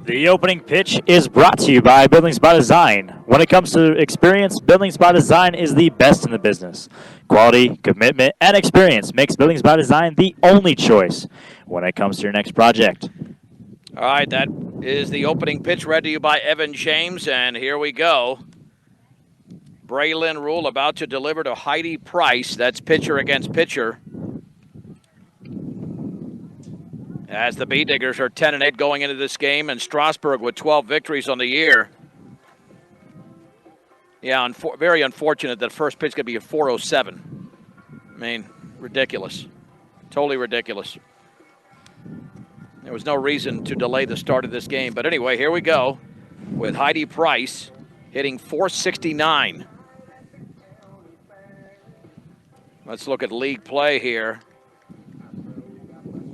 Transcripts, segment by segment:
The opening pitch is brought to you by Buildings by Design. When it comes to experience, Buildings by Design is the best in the business. Quality, commitment, and experience makes Buildings by Design the only choice when it comes to your next project. All right, that is the opening pitch read to you by Evan James, and here we go. Braylon Rule about to deliver to Heidi Price. That's pitcher against pitcher. As the Bee Diggers are 10-8 going into this game, and Strasburg with 12 victories on the year. Yeah, very unfortunate that first pitch could be a 4:07. I mean, ridiculous. Totally ridiculous. There was no reason to delay the start of this game. But anyway, here we go with Heidi Price hitting .469. Let's look at league play here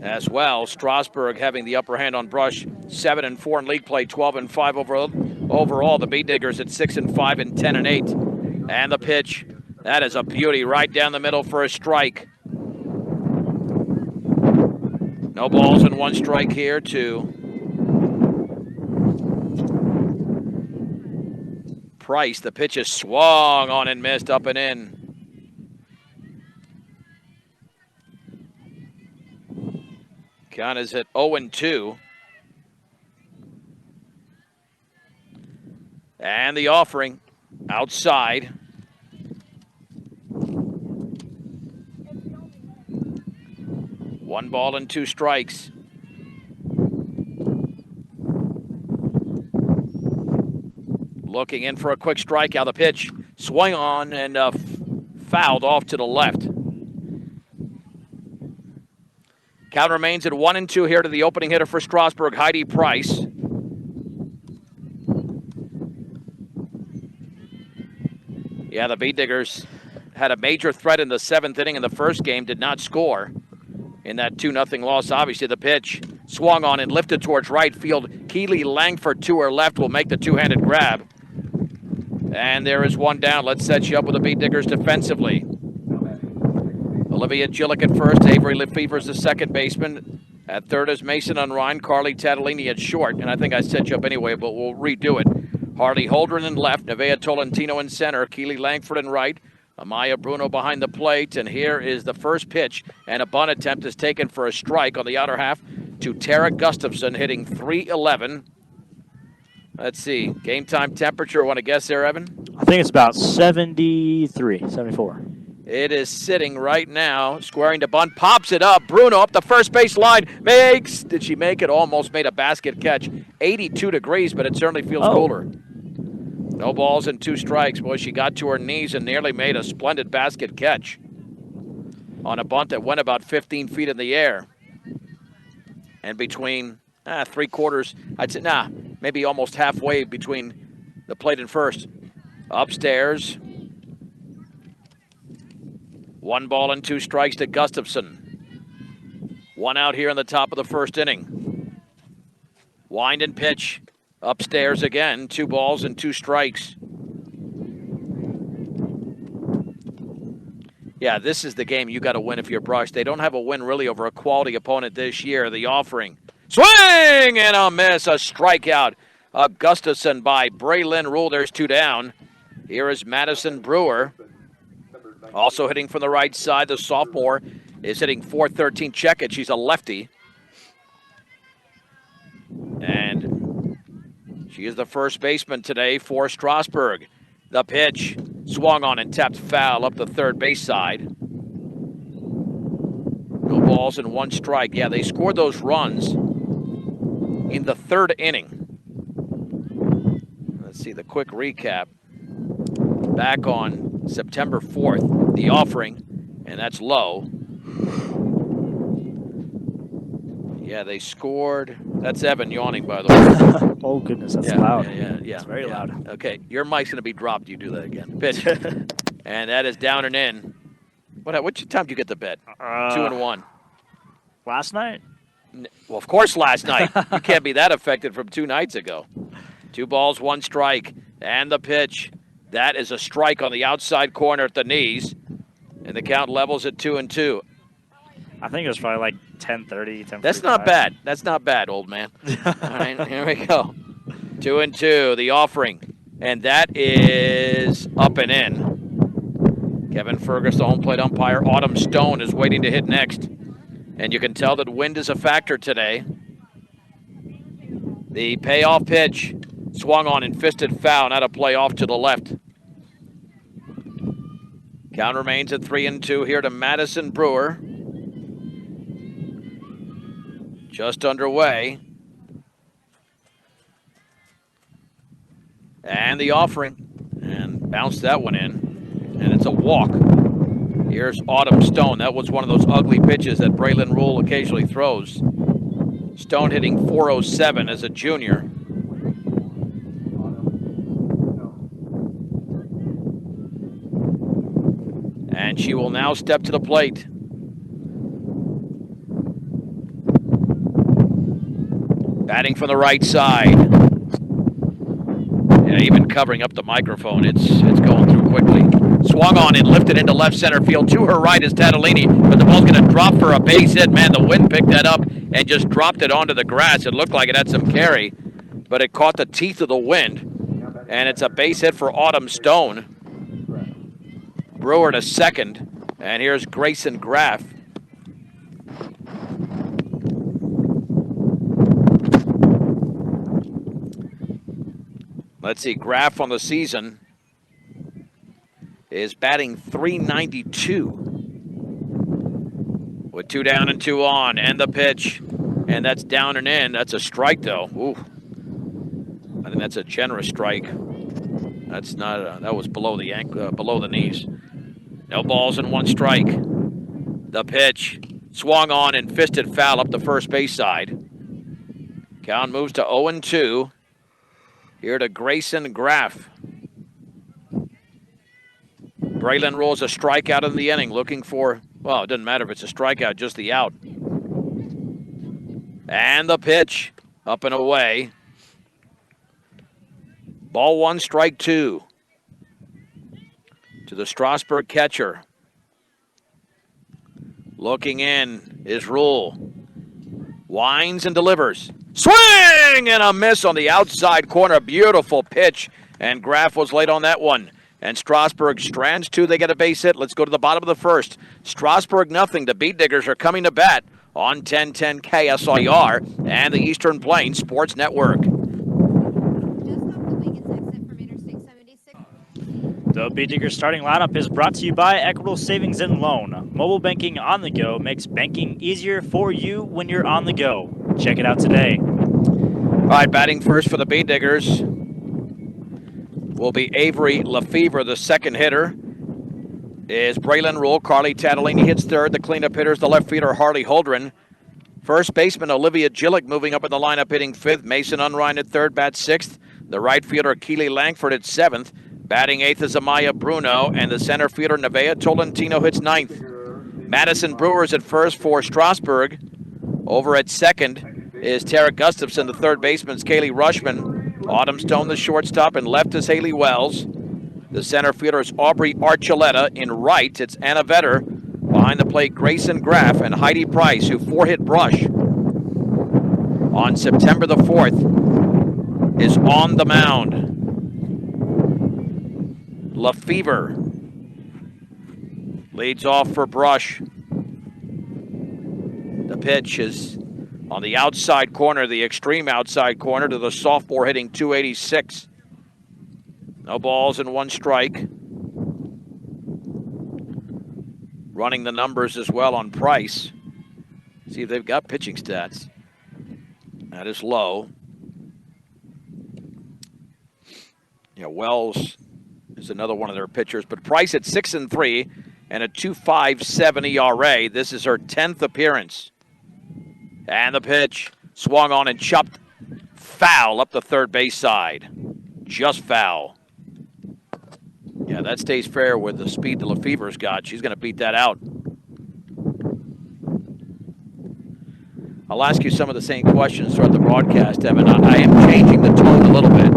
as well. Strasburg having the upper hand on Brush, 7-4 in league play, 12-5 overall. The Bee Diggers at 6-5 and 10-8. And the pitch, that is a beauty right down the middle for a strike. No balls and one strike here to Price. The pitch is swung on and missed, up and in. Count is at 0-2. And the offering outside. One ball and two strikes. Looking in for a quick strikeout. The pitch swung on and fouled off to the left. Count remains at 1-2 here to the opening hitter for Strasburg, Heidi Price. Yeah, the Bee Diggers had a major threat in the 7th inning in the first game, did not score in that 2-0 loss. Obviously, the pitch swung on and lifted towards right field. Keely Langford to her left will make the two-handed grab. And there is one down. Let's set you up with the Bee Diggers defensively. Olivia Gillick at first. Avery Lefevre is the second baseman. At third is Mason Unrein. Carly Tatalini at short. And I think I set you up anyway, but we'll redo it. Harley Holdren in left. Nevaeh Tolentino in center. Keely Langford in right. Amaya Bruno behind the plate. And here is the first pitch. And a bunt attempt is taken for a strike on the outer half to Tara Gustafson, hitting .311. Let's see. Game time temperature. Want to guess there, Evan? I think it's about 73, 74. It is sitting right now, squaring to bunt, pops it up. Bruno up the first base line, makes, did she make it? Almost made a basket catch. 82 degrees, but it certainly feels cooler. No balls and two strikes. Boy, she got to her knees and nearly made a splendid basket catch on a bunt that went about 15 feet in the air. And between three-quarters, I'd say, maybe almost halfway between the plate and first. Upstairs. One ball and two strikes to Gustafson. One out here in the top of the first inning. Wind and pitch. Upstairs again. 2 balls and 2 strikes. Yeah, this is the game you got to win if you're Brush. They don't have a win really over a quality opponent this year. The offering. Swing and a miss. A strikeout. Gustafson by Braylon Rule. There's 2 down. Here is Madison Brewer. Also hitting from the right side, the sophomore is hitting .413. Check it, she's a lefty. And she is the first baseman today for Strasburg. The pitch swung on and tapped foul up the third base side. No balls and 1 strike. Yeah, they scored those runs in the 3rd inning. Let's see the quick recap. Back on September 4th, the offering, and that's low. Yeah, they scored. That's Evan yawning, by the way. Oh, goodness, that's loud. Yeah. It's very loud. Okay, your mic's going to be dropped. You do that again. Pitch. And that is down and in. What time did you get to bed? 2-1. Last night? Well, of course last night. You can't be that affected from 2 nights ago. 2 balls, 1 strike, and the pitch. That is a strike on the outside corner at the knees, and the count levels at 2-2. I think it was probably like 10:30, 10:45. That's not bad. That's not bad, old man. All right, here we go. 2-2, the offering. And that is up and in. Kevin Fergus, the home plate umpire. Autumn Stone is waiting to hit next. And you can tell that wind is a factor today. The payoff pitch swung on and fisted foul. Now to play off to the left. Count remains at 3-2 here to Madison Brewer. Just underway. And the offering. And bounced that one in. And it's a walk. Here's Autumn Stone. That was one of those ugly pitches that Braylon Rule occasionally throws. Stone hitting .407 as a junior. And she will now step to the plate. Batting from the right side. Yeah, even covering up the microphone, it's going through quickly. Swung on and lifted into left center field. To her right is Tatalini, but the ball's going to drop for a base hit. Man, the wind picked that up and just dropped it onto the grass. It looked like it had some carry, but it caught the teeth of the wind. And it's a base hit for Autumn Stone. Brewer to second, and here's Grayson Graff. Let's see, Graff on the season is batting .392 with 2 down and 2 on, and the pitch, and that's down and in. That's a strike, though. Ooh, I think that's a generous strike. That's not. That was below the below the knees. No balls and 1 strike. The pitch swung on and fisted foul up the first base side. Count moves to 0-2. Here to Grayson Graff. Braylon rolls a strikeout in the inning, looking for, well, it doesn't matter if it's a strikeout, just the out. And the pitch, up and away. Ball 1, strike 2. To the Strasburg catcher. Looking in is Rule. Winds and delivers. Swing and a miss on the outside corner. Beautiful pitch. And Graff was late on that one. And Strasburg strands 2. They get a base hit. Let's go to the bottom of the first. Strasburg nothing. The Beat Diggers are coming to bat on 1010 KSIR and the Eastern Plains Sports Network. The Beat Diggers starting lineup is brought to you by Equitable Savings and Loan. Mobile banking on the go makes banking easier for you when you're on the go. Check it out today. All right, batting first for the Beat Diggers will be Avery Lefevre, the second hitter. Is Braylon Rule. Carly Tatalini hits third. The cleanup hitters, the left fielder Harley Holdren. First baseman Olivia Gillick moving up in the lineup, hitting 5th. Mason Unrein at 3rd, bats 6th. The right fielder Keely Langford at 7th. Batting 8th is Amaya Bruno, and the center fielder Nevaeh Tolentino hits 9th. Madison Brewer is at 1st for Strasburg. Over at 2nd is Tara Gustafson. The third baseman is Kaylee Rushman. Autumn Stone, the shortstop, and left is Haley Wells. The center fielder is Aubrey Archuleta. In right, it's Anna Vetter. Behind the plate, Grayson Graff and Heidi Price, who 4-hit Brush on September the 4th, is on the mound. Lefevre leads off for Brush. The pitch is on the outside corner, the extreme outside corner, to the sophomore hitting .286. No balls and 1 strike. Running the numbers as well on Price. See if they've got pitching stats. That is low. Yeah, Wells is another one of their pitchers, but Price at 6-3 and a 2.57 ERA. This is her 10th appearance. And the pitch swung on and chopped foul up the third base side. Just foul. Yeah, that stays fair with the speed that Lefevre's got. She's going to beat that out. I'll ask you some of the same questions throughout the broadcast, Evan. I am changing the tone a little bit.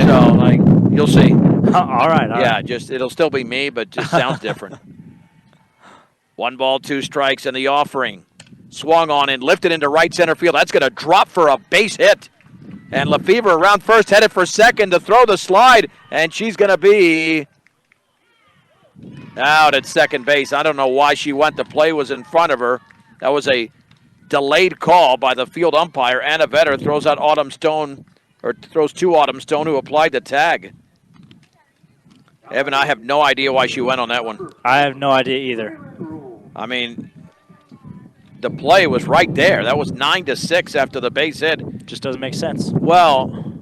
So, like, you'll see. All right. Yeah, just it'll still be me, but just sounds different. 1 ball, 2 strikes, and the offering. Swung on and lifted into right center field. That's going to drop for a base hit. And Lefevre around first, headed for second to throw the slide, and she's going to be out at second base. I don't know why she went. The play was in front of her. That was a delayed call by the field umpire. Anna Vetter throws out Autumn Stone, or throws to Autumn Stone, who applied the tag. Evan, I have no idea why she went on that one. I have no idea either. I mean, the play was right there. That was 9-6 after the base hit. Just doesn't make sense. Well,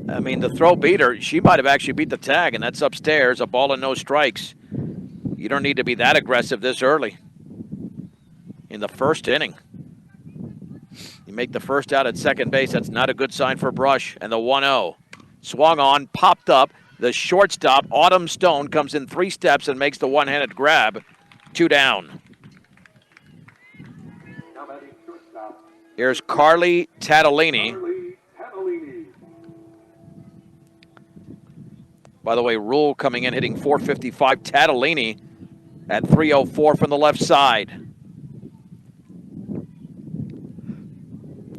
I mean, the throw beat her. She might have actually beat the tag, and that's upstairs, a ball and no strikes. You don't need to be that aggressive this early in the first inning. You make the first out at second base. That's not a good sign for Brush. And the 1-0. Swung on, popped up. The shortstop, Autumn Stone, comes in 3 steps and makes the one-handed grab. 2 down. Here's Carly Tatalini. By the way, Rule coming in hitting .455. Tatalini at .304 from the left side.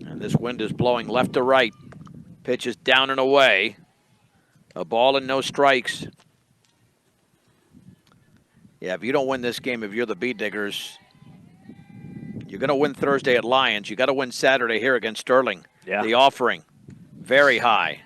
And this wind is blowing left to right. Pitch is down and away. A ball and no strikes. Yeah, if you don't win this game, if you're the Bee Diggers, you're going to win Thursday at Lions. You got to win Saturday here against Sterling. Yeah. The offering, very high.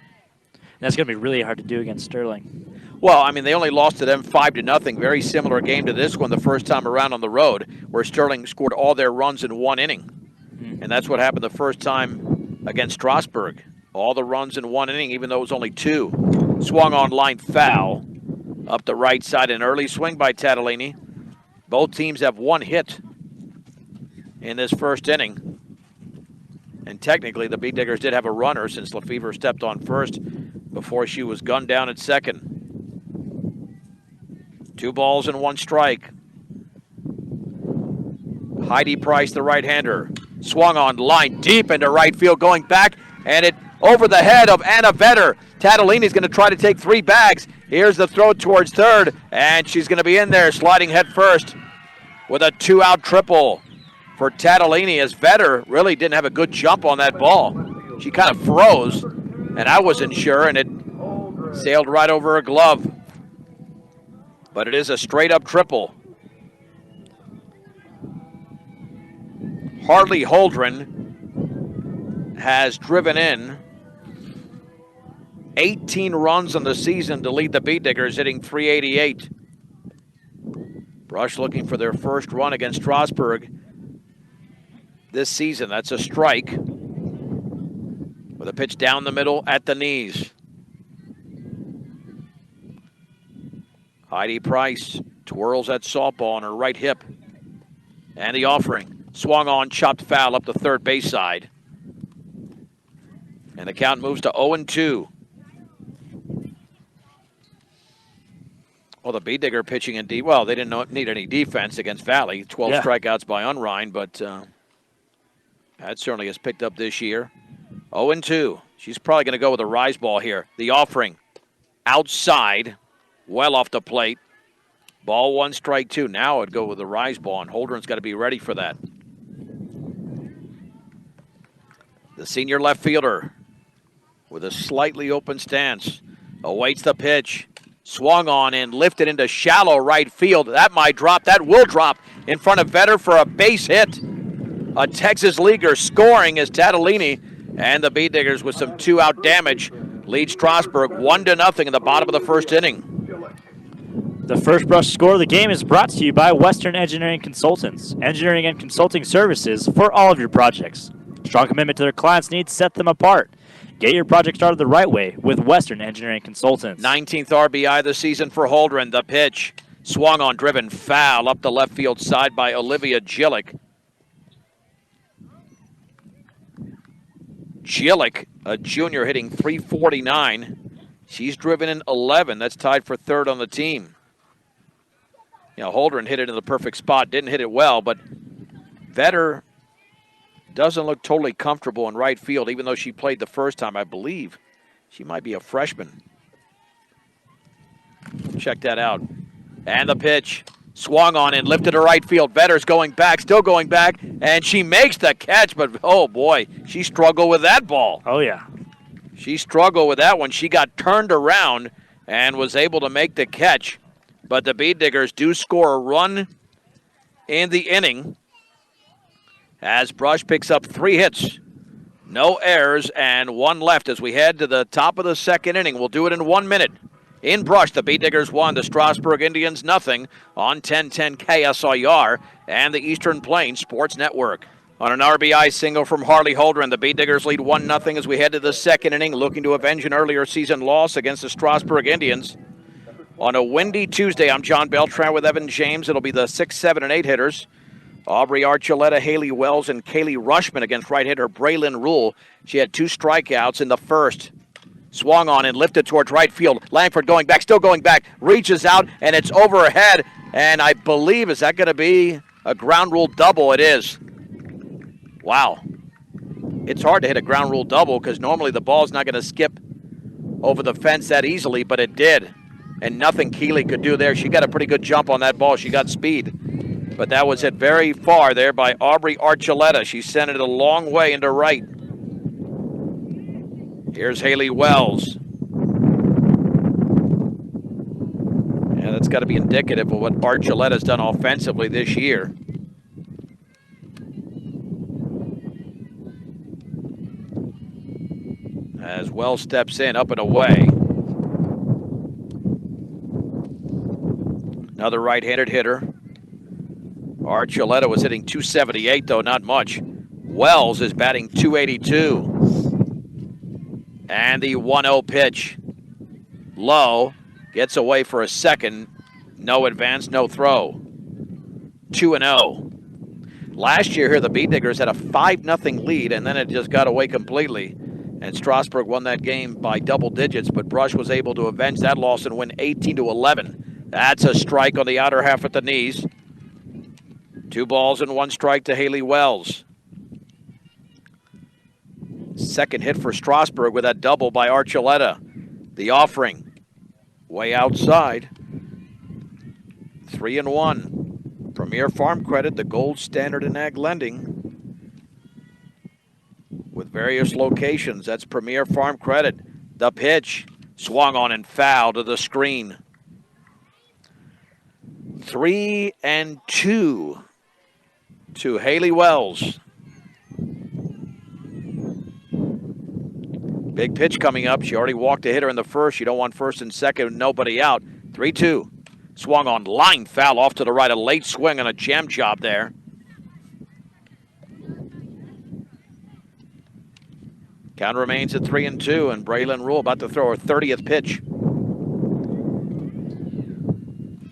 That's going to be really hard to do against Sterling. Well, I mean, they only lost to them 5-0. Very similar game to this one the first time around on the road, where Sterling scored all their runs in 1 inning. And that's what happened the first time against Strasburg. All the runs in 1 inning, even though it was only 2. Swung on line foul. Up the right side, an early swing by Tatalini. Both teams have 1 hit in this first inning. And technically, the Bee Diggers did have a runner since Lefevre stepped on first before she was gunned down at second. 2 balls and 1 strike. Heidi Price, the right-hander, swung on line deep into right field, going back, and it over the head of Anna Vetter. Tatalini's going to try to take 3 bags. Here's the throw towards third, and she's going to be in there, sliding head first with a 2-out triple for Tatalini, as Vetter really didn't have a good jump on that ball. She kind of froze, and I wasn't sure, and it sailed right over her glove. But it is a straight-up triple. Harley Holdren has driven in 18 runs on the season to lead the Bee Diggers, hitting .388. Brush looking for their first run against Strasburg this season. That's a strike. With a pitch down the middle at the knees. Heidi Price twirls that softball on her right hip. And the offering. Swung on, chopped foul up the third base side. And the count moves to 0-2. Well, the Bee Digger pitching in deep. Well, they didn't need any defense against Valley. 12 strikeouts by Unrein, but that certainly has picked up this year. 0-2. She's probably going to go with a rise ball here. The offering outside, well off the plate. Ball 1, strike 2. Now it'd go with a rise ball, and Holdren's got to be ready for that. The senior left fielder with a slightly open stance awaits the pitch. Swung on and lifted into shallow right field. That might drop. That will drop in front of Vetter for a base hit. A Texas leaguer scoring as Tatalini and the Bee Diggers with some 2-out damage lead Strasburg 1-0 in the bottom of the first inning. The first Brush score of the game is brought to you by Western Engineering Consultants. Engineering and consulting services for all of your projects. Strong commitment to their clients' needs set them apart. Get your project started the right way with Western Engineering Consultants. 19th RBI of the season for Holdren. The pitch swung on, driven foul up the left field side by Olivia Gillick. Gillick, a junior, hitting .349. She's driven in 11. That's tied for third on the team. You know, Holdren hit it in the perfect spot. Didn't hit it well, but Vetter doesn't look totally comfortable in right field, even though she played the first time, I believe. She might be a freshman. Check that out. And the pitch. Swung on and lifted to right field. Vetter's going back, still going back, and she makes the catch, but oh boy, she struggled with that ball. Oh, yeah. She struggled with that one. She got turned around and was able to make the catch. But the Bead Diggers do score a run in the inning as Brush picks up 3 hits, no errors, and 1 left as we head to the top of the second inning. We'll do it in 1 minute. In Brush, the Bead Diggers 1, the Strasburg Indians nothing on 1010 KSIR and the Eastern Plains Sports Network. On an RBI single from Harley Holdren, the Bead Diggers lead 1-0 as we head to the second inning, looking to avenge an earlier season loss against the Strasburg Indians. On a windy Tuesday, I'm John Beltran with Evan James. It'll be the 6, 7, and 8 hitters. Aubrey Archuleta, Haley Wells, and Kaylee Rushman against right hitter Braylon Rule. She had 2 strikeouts in the first. Swung on and lifted towards right field. Langford going back, still going back, reaches out, and it's over her head. And I believe, is that going to be a ground rule double? It is. Wow. It's hard to hit a ground rule double because normally the ball's not going to skip over the fence that easily, but it did. And nothing Keeley could do there. She got a pretty good jump on that ball. She got speed. But that was hit very far there by Aubrey Archuleta. She sent it a long way into right. Here's Haley Wells. Yeah, that's got to be indicative of what Archuleta's done offensively this year. As Wells steps in, up and away. Another right-handed hitter. Archuleta was hitting .278, though, not much. Wells is batting .282. And the 1-0 pitch. Low. Gets away for a second. No advance, no throw. 2-0. Last year here, the Bead Diggers had a 5-0 lead, and then it just got away completely. And Strasburg won that game by double digits, but Brush was able to avenge that loss and win 18-11. That's a strike on the outer half at the knees. 2 balls and 1 strike to Haley Wells. Second hit for Strasburg with that double by Archuleta. The offering way outside. 3-1. Premier Farm Credit, the gold standard in ag lending. With various locations, that's Premier Farm Credit. The pitch swung on and foul to the screen. 3-2 to Haley Wells. Big pitch coming up. She already walked a hitter in the first. You don't want first and second, nobody out. 3-2. Swung on, line foul off to the right. A late swing and a jam job there. Count remains at 3-2, and Braylon Rule about to throw her 30th pitch.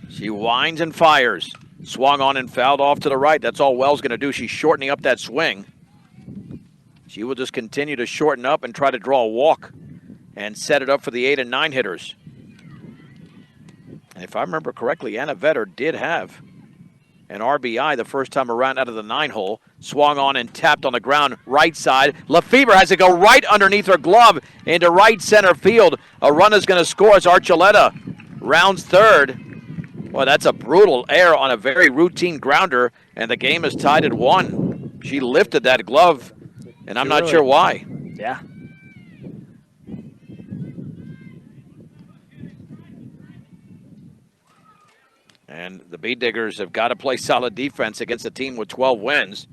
She winds and fires. Swung on and fouled off to the right. That's all Wells going to do. She's shortening up that swing. She will just continue to shorten up and try to draw a walk and set it up for the 8 and 9 hitters. And if I remember correctly, Anna Vetter did have an RBI the first time around out of the 9 hole. Swung on and tapped on the ground right side. Lefevre has to go right underneath her glove into right center field. A run is going to score as Archuleta rounds third. Boy, that's a brutal error on a very routine grounder, and the game is tied at 1. She lifted that glove, and I'm not sure why. Yeah. And the Bead Diggers have got to play solid defense against a team with 12 wins.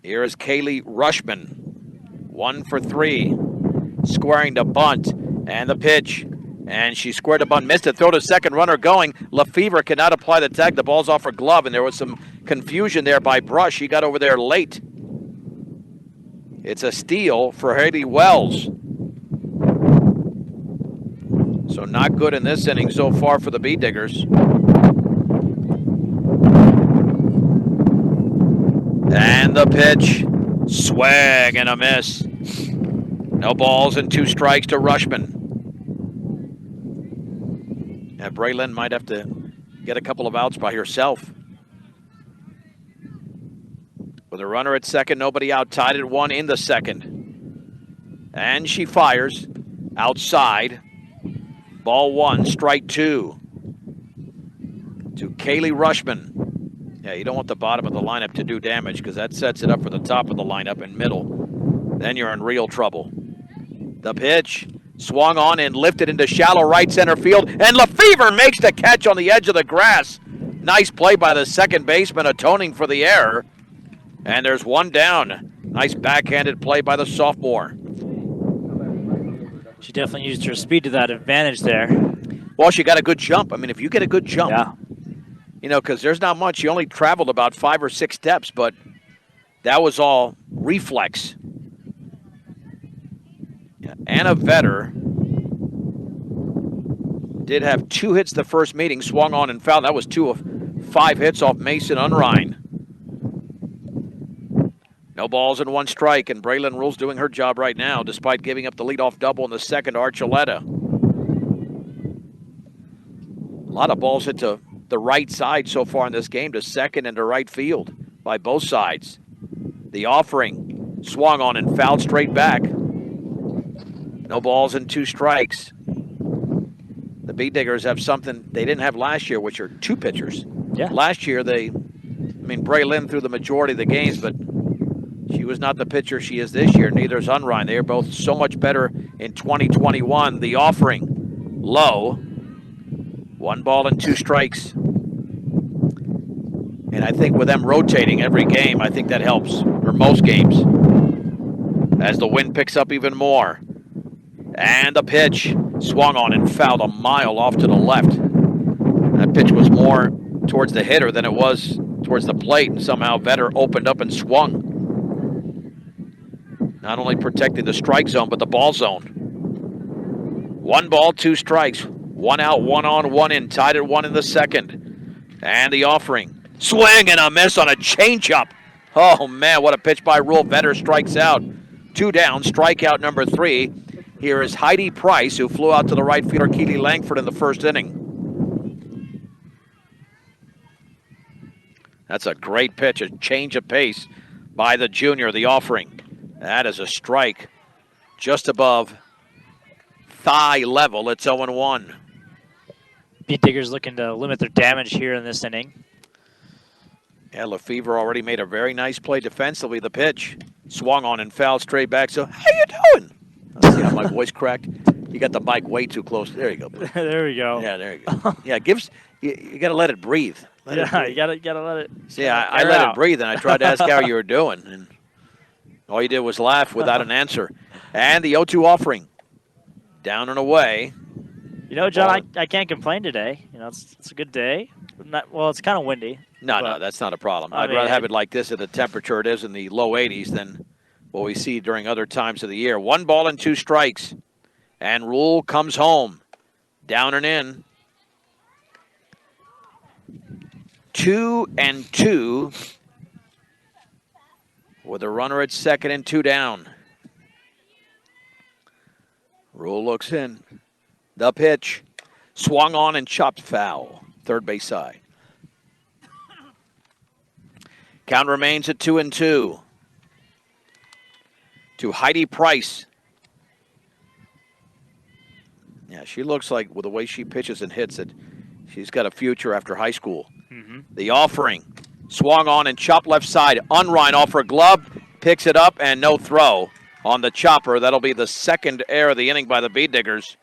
Here is Kaylee Rushman. 1 for 3. Squaring to bunt. And the pitch. And she squared a bunt, missed it. Throw to second, runner going. Lefevre cannot apply the tag. The ball's off her glove, and there was some confusion there by Brush. She got over there late. It's a steal for Haley Wells. So not good in this inning so far for the Bead Diggers. And the pitch. Swing and a miss. No balls and 2 strikes to Rushman. And Braylon might have to get a couple of outs by herself. With a runner at second, nobody out, tied at 1 in the second. And she fires outside. Ball 1, strike 2. to Kaylee Rushman. Yeah, you don't want the bottom of the lineup to do damage because that sets it up for the top of the lineup and middle. Then you're in real trouble. The pitch swung on and lifted into shallow right center field, and Lefevre makes the catch on the edge of the grass. Nice play by the second baseman, atoning for the error. And there's one down. Nice backhanded play by the sophomore. She definitely used her speed to that advantage there. Well, she got a good jump. I mean, if you get a good jump, Yeah. you know, because there's not much. She only traveled about 5 or 6 steps, but that was all reflex. Yeah, Anna Vetter did have 2 hits the first meeting, swung on and fouled. That was 2 of 5 hits off Mason Unrein. No balls and 1 strike, and Braylon Rule's doing her job right now, despite giving up the leadoff double in the second to Archuleta. A lot of balls hit to the right side so far in this game, to second and to right field by both sides. The offering swung on and fouled straight back. No balls and 2 strikes. The Bee Diggers have something they didn't have last year, which are 2 pitchers. Yeah. Last year, Braylon threw the majority of the games, but she was not the pitcher she is this year. Neither is Unrein. They are both so much better in 2021. The offering low. 1 ball and 2 strikes. And I think with them rotating every game, I think that helps, or most games, as the wind picks up even more. And the pitch swung on and fouled a mile off to the left. That pitch was more towards the hitter than it was towards the plate, and somehow Vetter opened up and swung. Not only protecting the strike zone, but the ball zone. 1 ball, 2 strikes. 1 out, 1 on, 1 in. Tied at 1 in the second. And the offering. Swing and a miss on a changeup. Oh, man, what a pitch by Rule. Vetter strikes out. 2 down, strikeout number 3. Here is Heidi Price, who flew out to the right fielder, Keely Langford, in the first inning. That's a great pitch, a change of pace by the junior, the offering. That is a strike just above thigh level. It's 0-1. Bee Diggers looking to limit their damage here in this inning. Yeah, Lefevre already made a very nice play defensively. The pitch swung on and fouled straight back. So, how you doing? Let's see how my voice cracked. You got the mic way too close. There you go. There we go. Yeah, there you go. Yeah, you got to let it breathe. You gotta let it. See, I let it breathe, and I tried to ask how you were doing, and all you did was laugh without an answer. And the 0-2 offering, down and away. You know, John, I can't complain today. You know, it's a good day. Well, it's kind of windy. No, that's not a problem. I'd rather have it like this at the temperature it is in the low 80s than what we see during other times of the year. 1 ball and 2 strikes. And Rule comes home. Down and in. 2-2 with a runner at second and 2 down. Rule looks in. The pitch swung on and chopped foul. Third base side. Count remains at 2-2. To Heidi Price. Yeah, she looks like, with the way she pitches and hits it, she's got a future after high school. Mm-hmm. The offering. Swung on and chopped left side. Unrein off her glove. Picks it up and no throw on the chopper. That'll be the second error of the inning by the Bee Diggers.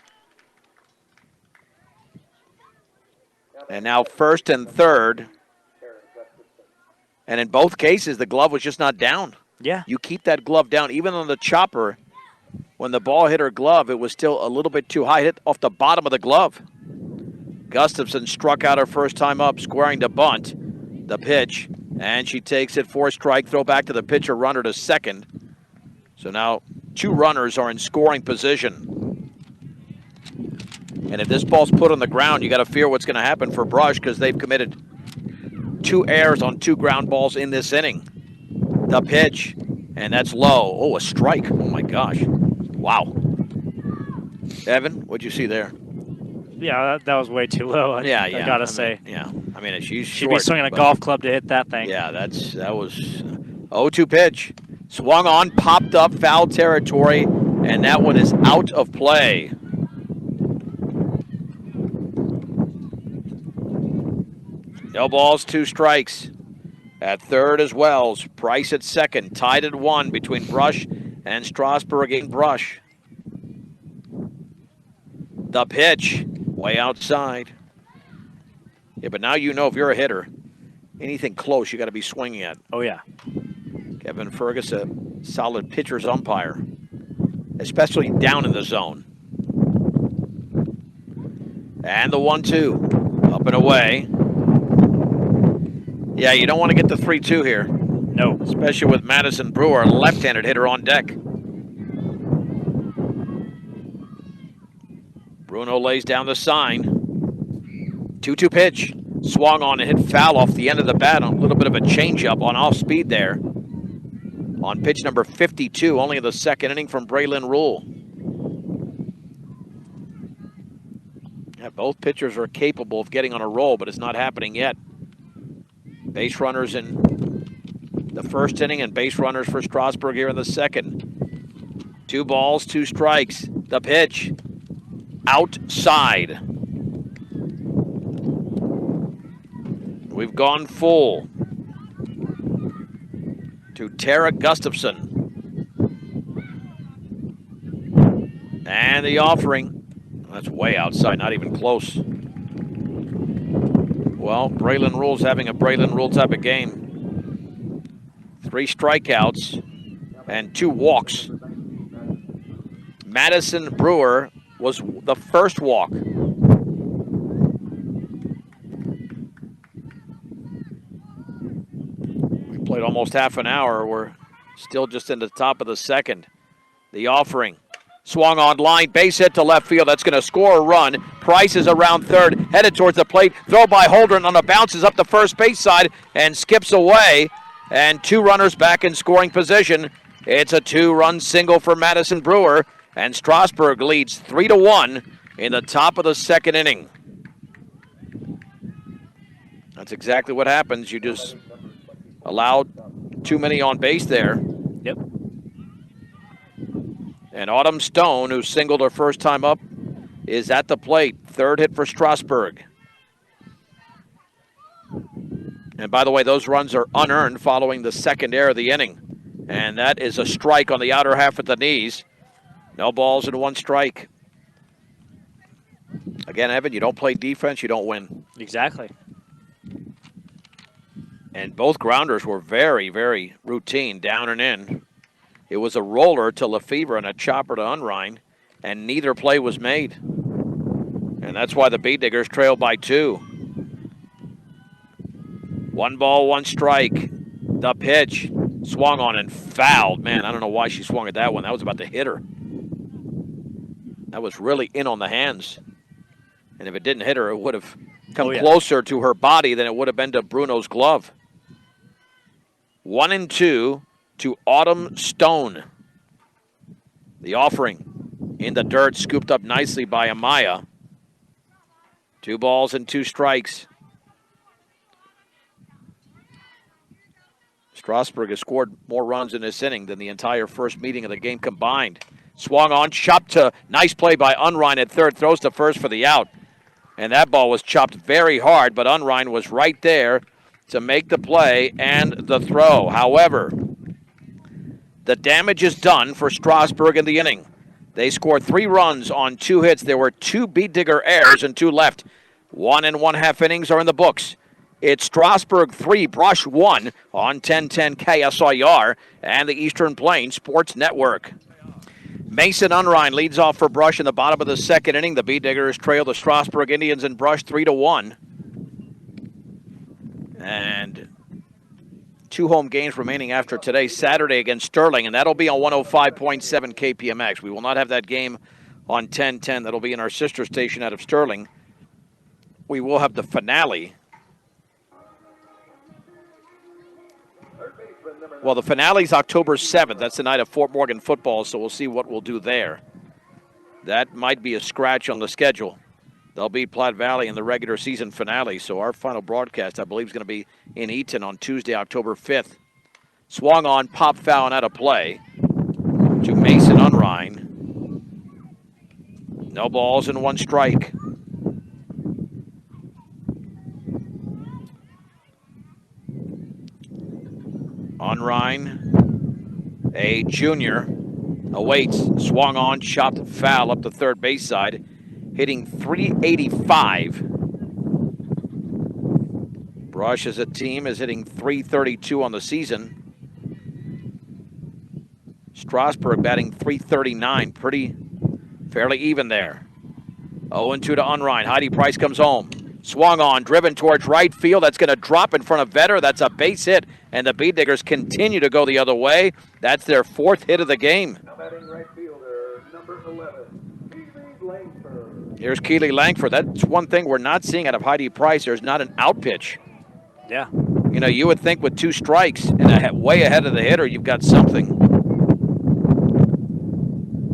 And now first and third. And in both cases, the glove was just not down. Yeah. You keep that glove down. Even on the chopper, when the ball hit her glove, it was still a little bit too high. Hit off the bottom of the glove. Gustafson struck out her first time up, squaring to bunt. The pitch, and she takes it for a strike. Throw back to the pitcher, runner to second. So now 2 runners are in scoring position. And if this ball's put on the ground, you got to fear what's going to happen for Brush, because they've committed 2 errors on 2 ground balls in this inning. The pitch, and that's low. Oh, a strike. Oh, my gosh. Wow. Evan, what'd you see there? Yeah, that was way too low. I gotta say. Yeah, I mean, she's She'd be swinging a golf club to hit that thing. Yeah, that was 0-2 pitch. Swung on, popped up, foul territory, and that one is out of play. No balls, 2 strikes. At third is Wells. Price at second. Tied at 1 between Brush and Strasburg in Brush. The pitch. Way outside. Yeah, but now you know if you're a hitter, anything close you got to be swinging at. Oh, yeah. Kevin Fergus, a solid pitcher's umpire, especially down in the zone. And the 1-2. Up and away. Yeah, you don't want to get the 3-2 here. No. Especially with Madison Brewer, a left-handed hitter on deck. Bruno lays down the sign. 2-2 pitch. Swung on and hit foul off the end of the bat on a little bit of a changeup on off speed there. On pitch number 52, only in the second inning from Braylon Rule. Yeah, both pitchers are capable of getting on a roll, but it's not happening yet. Base runners in the first inning and base runners for Strasburg here in the second. 2 balls, 2 strikes. The pitch. Outside. We've gone full to Tara Gustafson. And the offering. That's way outside, not even close. Well, Braylon Rule's having a Braylon Rule type of game. 3 strikeouts and 2 walks. Madison Brewer was the first walk. We played almost half an hour. We're still just in the top of the second. The offering. Swung on line, base hit to left field. That's going to score a run. Price is around third, headed towards the plate. Throw by Holdren on the bounces up the first base side and skips away. And 2 runners back in scoring position. It's a 2-run single for Madison Brewer. And Strasburg leads 3-1 in the top of the second inning. That's exactly what happens. You just allowed too many on base there. Yep. And Autumn Stone, who singled her first time up, is at the plate. 3rd hit for Strasburg. And by the way, those runs are unearned following the second error of the inning. And that is a strike on the outer half at the knees. No balls and 1 strike. Again, Evan, you don't play defense, you don't win. Exactly. And both grounders were very, very routine, down and in. It was a roller to Lefevre and a chopper to Unrein, and neither play was made. And that's why the Bee Diggers trailed by 2. 1 ball, 1 strike. The pitch. Swung on and fouled. Man, I don't know why she swung at that one. That was about to hit her. That was really in on the hands. And if it didn't hit her, it would have come closer to her body than it would have been to Bruno's glove. 1-2 to Autumn Stone. The offering in the dirt, scooped up nicely by Amaya. 2 balls and 2 strikes. Strasburg has scored more runs in this inning than the entire first meeting of the game combined. Swung on, chopped to, nice play by Unrein at third, throws to first for the out. And that ball was chopped very hard, but Unrein was right there to make the play and the throw. However, the damage is done for Strasburg in the inning. They scored 3 runs on 2 hits. There were 2 Bee Digger errors and 2 left. 1 1/2 innings are in the books. It's Strasburg 3, Brush 1 on 1010 KSIR and the Eastern Plains Sports Network. Mason Unrein leads off for Brush in the bottom of the second inning. The Bee Diggers trail the Strasburg Indians in Brush 3-1. And 2 home games remaining after today, Saturday against Sterling, and that'll be on 105.7 KPMX. We will not have that game on 1010. That'll be in our sister station out of Sterling. We will have the finale. Well, the finale is October 7th. That's the night of Fort Morgan football, so we'll see what we'll do there. That might be a scratch on the schedule. They'll beat Platte Valley in the regular season finale, so our final broadcast, I believe, is going to be in Eaton on Tuesday, October 5th. Swung on, pop foul, and out of play to Mason Unrein. No balls and 1 strike. Unrein, a junior, awaits, swung on, chopped foul up the third base side, hitting .385. Brush as a team is hitting .332 on the season. Strasburg batting .339, fairly even there. 0-2 to Unrein. Heidi Price comes home. Swung on, driven towards right field. That's going to drop in front of Vetter. That's a base hit, and the Bead Diggers continue to go the other way. That's their fourth hit of the game. Now batting right fielder, number 11, Avery Lefevre. Here's Keely Langford. That's one thing we're not seeing out of Heidi Price. There's not an out pitch. Yeah. You know, you would think with 2 strikes and way ahead of the hitter, you've got something.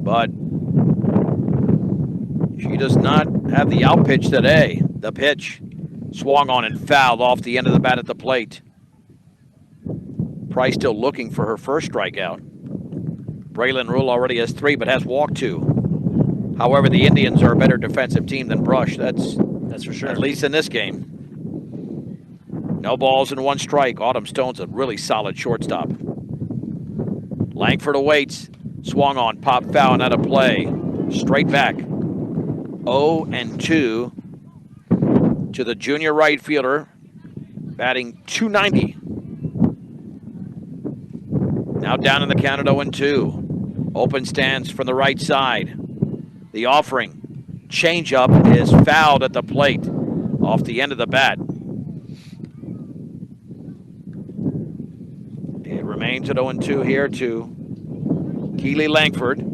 But she does not have the out pitch today. The pitch swung on and fouled off the end of the bat at the plate. Price still looking for her first strikeout. Braylon Rule already has 3, but has walked 2. However, the Indians are a better defensive team than Brush. That's for sure. At least in this game. No balls and 1 strike. Autumn Stone's a really solid shortstop. Langford awaits. Swung on, pop foul, and out of play. Straight back. 0-2 to the junior right fielder, batting .290. Now down in the count at 0-2. Open stance from the right side. The offering. Changeup is fouled at the plate off the end of the bat. It remains at 0-2 here to Keely Langford.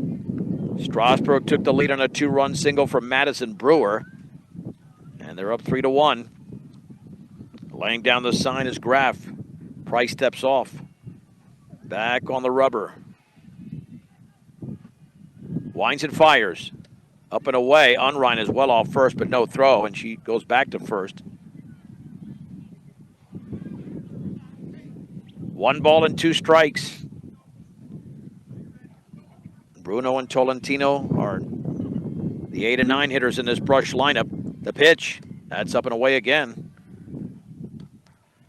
Strasburg took the lead on a 2-run single from Madison Brewer. And they're up 3-1. Laying down the sign is Graff. Price steps off. Back on the rubber. Winds and fires. Up and away. Unrein is well off first, but no throw, and she goes back to first. 1 ball and 2 strikes. Bruno and Tolentino are the 8 and 9 hitters in this Brush lineup. The pitch, that's up and away again.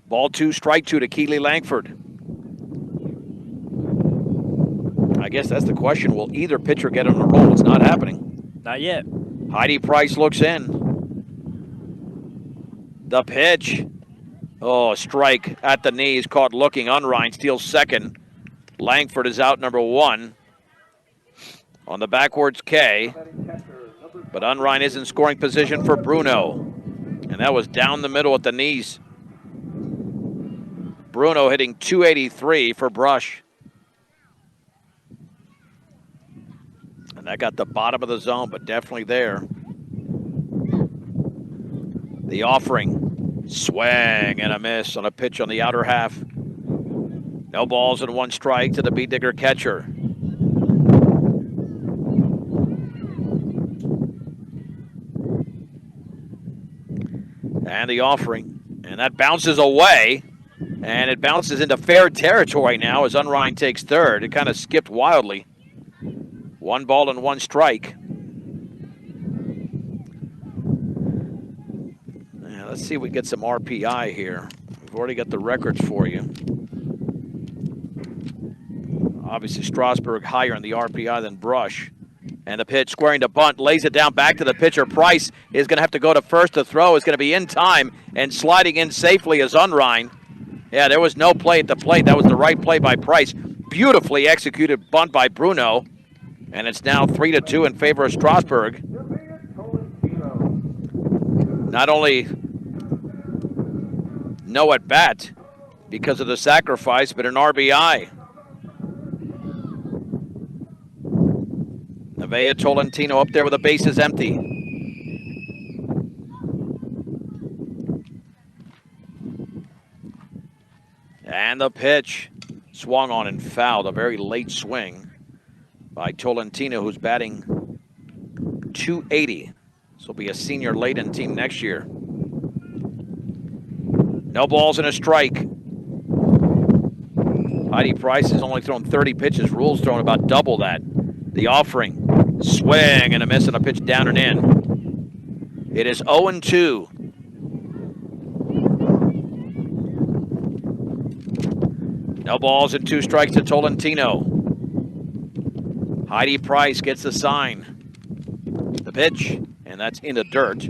Ball 2, strike 2 to Keely Langford. I guess that's the question. Will either pitcher get on a roll? It's not happening. Not yet. Heidi Price looks in. The pitch. Oh, strike at the knees, caught looking. Unrein steals second. Langford is out number 1. On the backwards K, but Unrein is in scoring position for Bruno. And that was down the middle at the knees. Bruno hitting .283 for Brush. And that got the bottom of the zone, but definitely there. The offering, swing and a miss on a pitch on the outer half. No balls and 1 strike to the Bead Digger catcher. And the offering, and that bounces away, and it bounces into fair territory now as Unrein takes third. It kind of skipped wildly. 1 ball and 1 strike. Yeah, let's see if we get some RPI here. We've already got the records for you. Obviously, Strasburg higher in the RPI than Brush. And the pitch squaring to bunt, lays it down back to the pitcher. Price is going to have to go to first. The throw is going to be in time, and sliding in safely is Unrein. Yeah, there was no play at the plate. That was the right play by Price. Beautifully executed bunt by Bruno. And it's now 3-2 in favor of Strasburg. Not only no at bat because of the sacrifice, but an RBI. Nevaeh Tolentino up there with the bases empty. And the pitch swung on and fouled. A very late swing by Tolentino, who's batting .280. This will be a senior laden team next year. No balls and a strike. Heidi Price has only thrown 30 pitches. Rule's thrown about double that. The offering, swing and a miss, and a pitch down and in. It is 0-2. No balls and 2 strikes to Tolentino. Heidi Price gets the sign. The pitch, and that's in the dirt.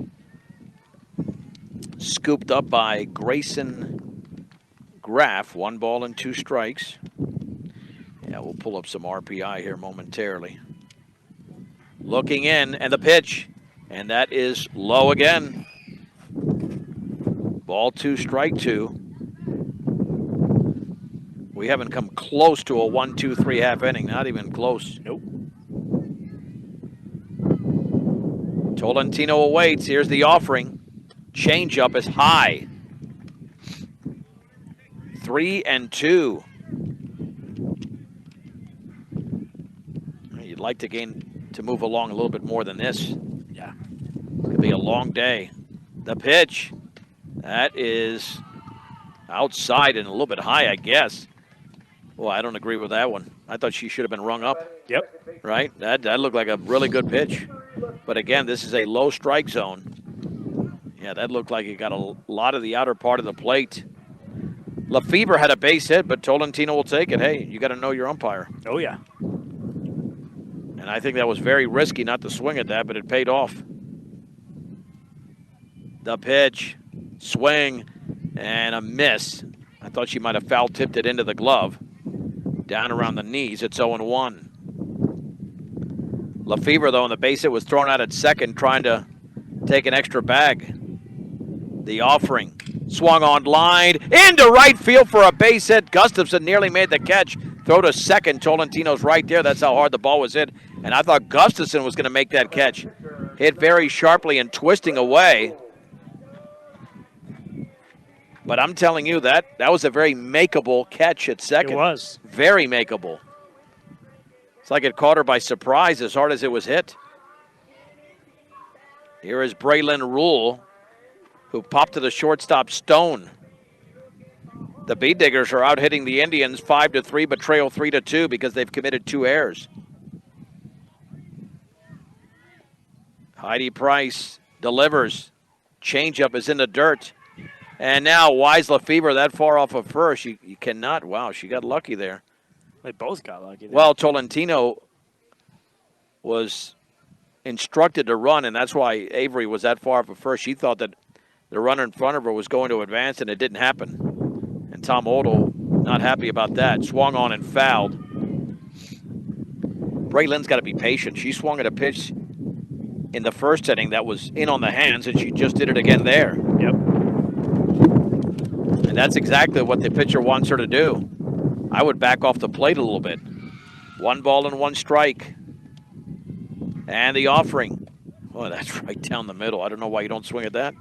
Scooped up by Grayson Graff. 1 ball and 2 strikes. Yeah, we'll pull up some RPI here momentarily. Looking in, and the pitch. And that is low again. Ball 2, strike 2. We haven't come close to a 1-2-3 half inning. Not even close. Nope. Tolentino awaits. Here's the offering. Changeup is high. 3-2. You'd like to move along a little bit more than this. Yeah. Could be a long day. The pitch. That is outside and a little bit high, I guess. Well, I don't agree with that one. I thought she should have been rung up. Yep. Right? That looked like a really good pitch. But again, this is a low strike zone. Yeah, that looked like it got a lot of the outer part of the plate. Lefevre had a base hit, but Tolentino will take it. Hey, you got to know your umpire. Oh, yeah. And I think that was very risky not to swing at that, but it paid off. The pitch, swing, and a miss. I thought she might have foul tipped it into the glove. Down around the knees, it's 0-1. Lefevre, though, on the base hit was thrown out at second, trying to take an extra bag. The offering, swung on line, into right field for a base hit. Gustafson nearly made the catch. Throw to second, Tolentino's right there. That's how hard the ball was hit. And I thought Gustafson was going to make that catch. Hit very sharply and twisting away. But I'm telling you, that was a very makeable catch at second. It was. Very makeable. It's like it caught her by surprise as hard as it was hit. Here is Braylon Rule, who popped to the shortstop Stone. The Bee Diggers are out hitting the Indians 5-3, but trail 3-2 because they've committed 2 errors. Heidi Price delivers. Changeup is in the dirt. And now, why is Lefevre that far off of first? You cannot. Wow, she got lucky there. They both got lucky there. Well, Tolentino was instructed to run, and that's why Avery was that far off of first. She thought that the runner in front of her was going to advance, and it didn't happen. And Tom Odell, not happy about that. Swung on and fouled. Braylon's got to be patient. She swung at a pitch in the first inning that was in on the hands, and she just did it again there. Yep. And that's exactly what the pitcher wants her to do. I would back off the plate a little bit. 1 ball and 1 strike. And the offering. Oh, that's right down the middle. I don't know why you don't swing at that.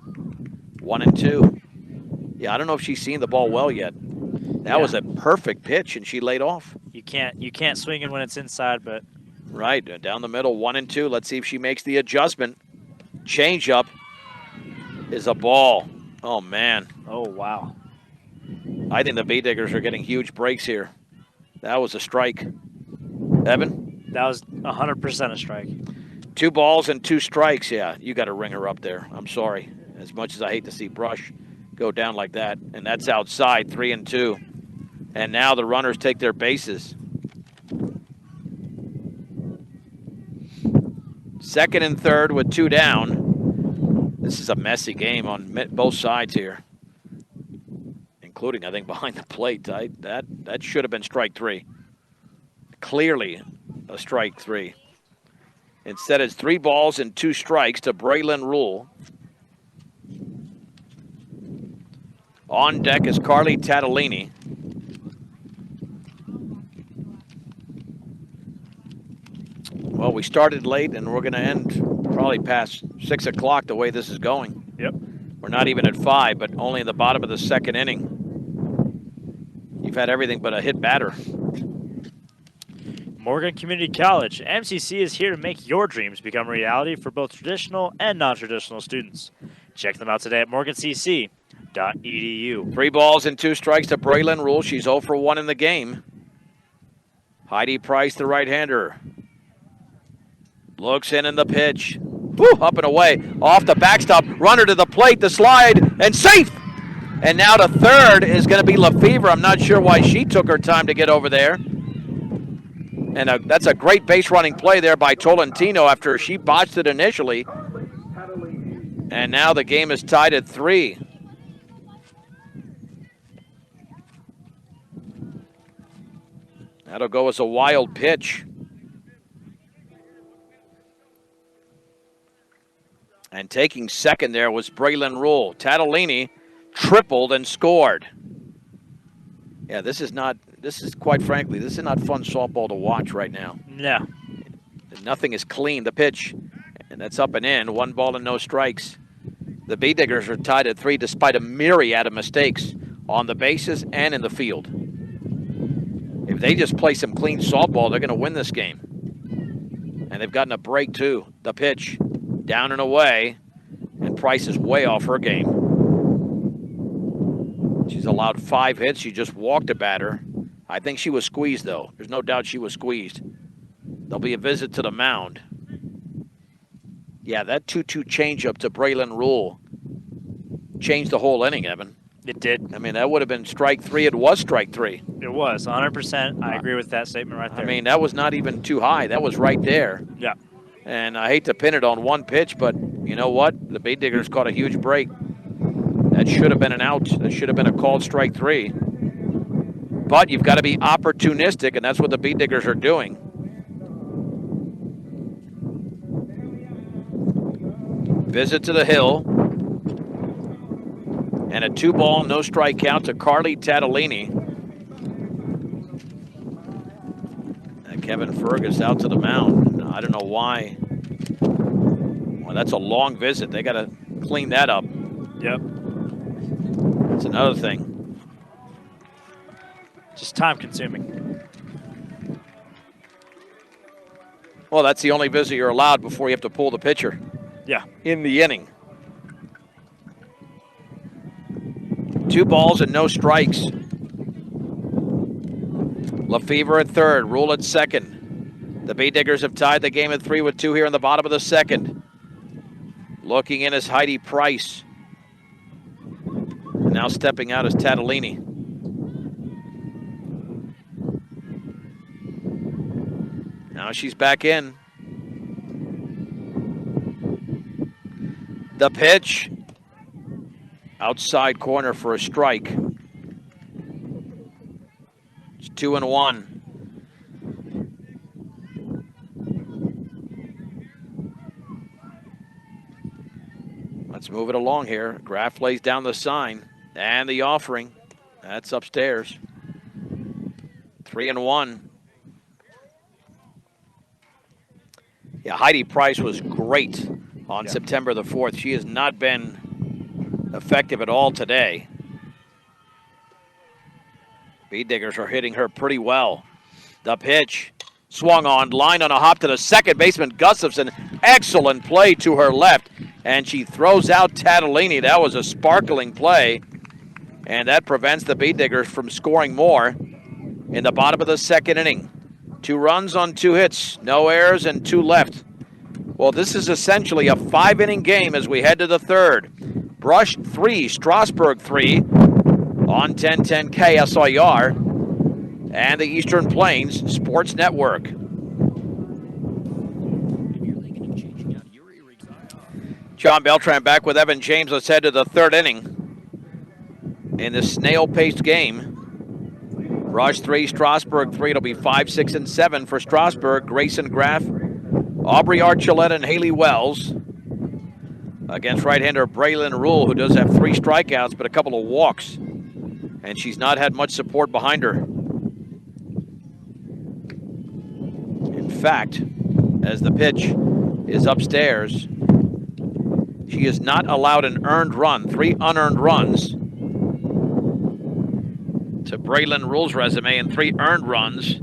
1-2. Yeah, I don't know if she's seen the ball well yet. That was a perfect pitch, and she laid off. You can't swing it when it's inside, but right down the middle. 1-2. Let's see if she makes the adjustment. Changeup is a ball. Oh man. Oh wow. I think the Bee Diggers are getting huge breaks here. That was a strike. Evan? That was 100% a strike. 2 balls and 2 strikes. Yeah, you got to ring her up there. I'm sorry. As much as I hate to see Brush go down like that. And that's outside, 3-2. And now the runners take their bases. Second and third with 2 down. This is a messy game on both sides here. Including, I think, behind the plate. That should have been strike 3. Clearly a strike 3. Instead, it's 3 balls and 2 strikes to Braylon Rule. On deck is Carly Tatalini. Well, we started late, and we're going to end probably past 6 o'clock the way this is going. Yep. We're not even at 5, but only in the bottom of the second inning. You've had everything but a hit batter. Morgan Community College. MCC is here to make your dreams become reality for both traditional and non-traditional students. Check them out today at morgancc.edu. 3 balls and 2 strikes to Braylon Rule. She's 0 for 1 in the game. Heidi Price, the right-hander. Looks in the pitch. Woo, up and away. Off the backstop. Runner to the plate. The slide. And safe. And now the third is going to be Lefevre. I'm not sure why she took her time to get over there. And that's a great base running play there by Tolentino after she botched it initially. And now the game is tied at 3. That'll go as a wild pitch. And taking second there was Braylon Rule. Tatalini tripled and scored. Yeah, this is quite frankly, this is not fun softball to watch right now. No. Nothing is clean. The pitch, and that's up and in. 1 ball and no strikes. The Bee Diggers are tied at 3 despite a myriad of mistakes on the bases and in the field. If they just play some clean softball, they're going to win this game. And they've gotten a break, too. The pitch, down and away, and Price is way off her game. She's allowed 5 hits. She just walked a batter. I think she was squeezed, though. There's no doubt she was squeezed. There'll be a visit to the mound. Yeah, that 2-2 changeup to Braylon Rule changed the whole inning, Evan. It did. I mean, that would have been strike 3. It was strike 3. It was, 100%. I agree with that statement right there. I mean, that was not even too high. That was right there. Yeah. And I hate to pin it on one pitch, but you know what? The Bee Diggers caught a huge break. That should have been an out. That should have been a called strike 3. But you've got to be opportunistic, and that's what the Bee Diggers are doing. Visit to the hill. And a 2-ball, no strike count to Carly Tatalini. And Kevin Fergus out to the mound. I don't know why. Well, that's a long visit. They got to clean that up. Yep. That's another thing. Just time consuming. Well, that's the only visit you're allowed before you have to pull the pitcher. Yeah. In the inning. 2 balls and no strikes. Lefevre at third, Rule at second. The Bee Diggers have tied the game at 3 with 2 here in the bottom of the second. Looking in is Heidi Price. And now stepping out is Tatalini. Now she's back in. The pitch. Outside corner for a strike. It's 2-1. Let's move it along here. Graff lays down the sign and the offering. That's upstairs. 3-1. Yeah, Heidi Price was great on September the 4th. She has not been effective at all today. Bee Diggers are hitting her pretty well. The pitch swung on, line on a hop to the second baseman, Gustafson. Excellent play to her left, and she throws out Tatalini. That was a sparkling play, and that prevents the Bee Diggers from scoring more in the bottom of the second inning. 2 runs on 2 hits, no errors, and 2 left. Well, this is essentially a 5-inning game as we head to the third. Brush 3, Strasburg 3 on 1010 KSIR and the Eastern Plains Sports Network. John Beltran back with Evan James. Let's head to the third inning in this snail-paced game. Brush 3, Strasburg 3. It'll be 5, 6, and 7 for Strasburg. Grayson Graff, Aubrey Archuleta, and Haley Wells against right-hander Braylon Rule, who does have 3 strikeouts but a couple of walks. And she's not had much support behind her. In fact, as the pitch is upstairs, she is not allowed an earned run. 3 unearned runs to Braylon Rule's resume, and 3 earned runs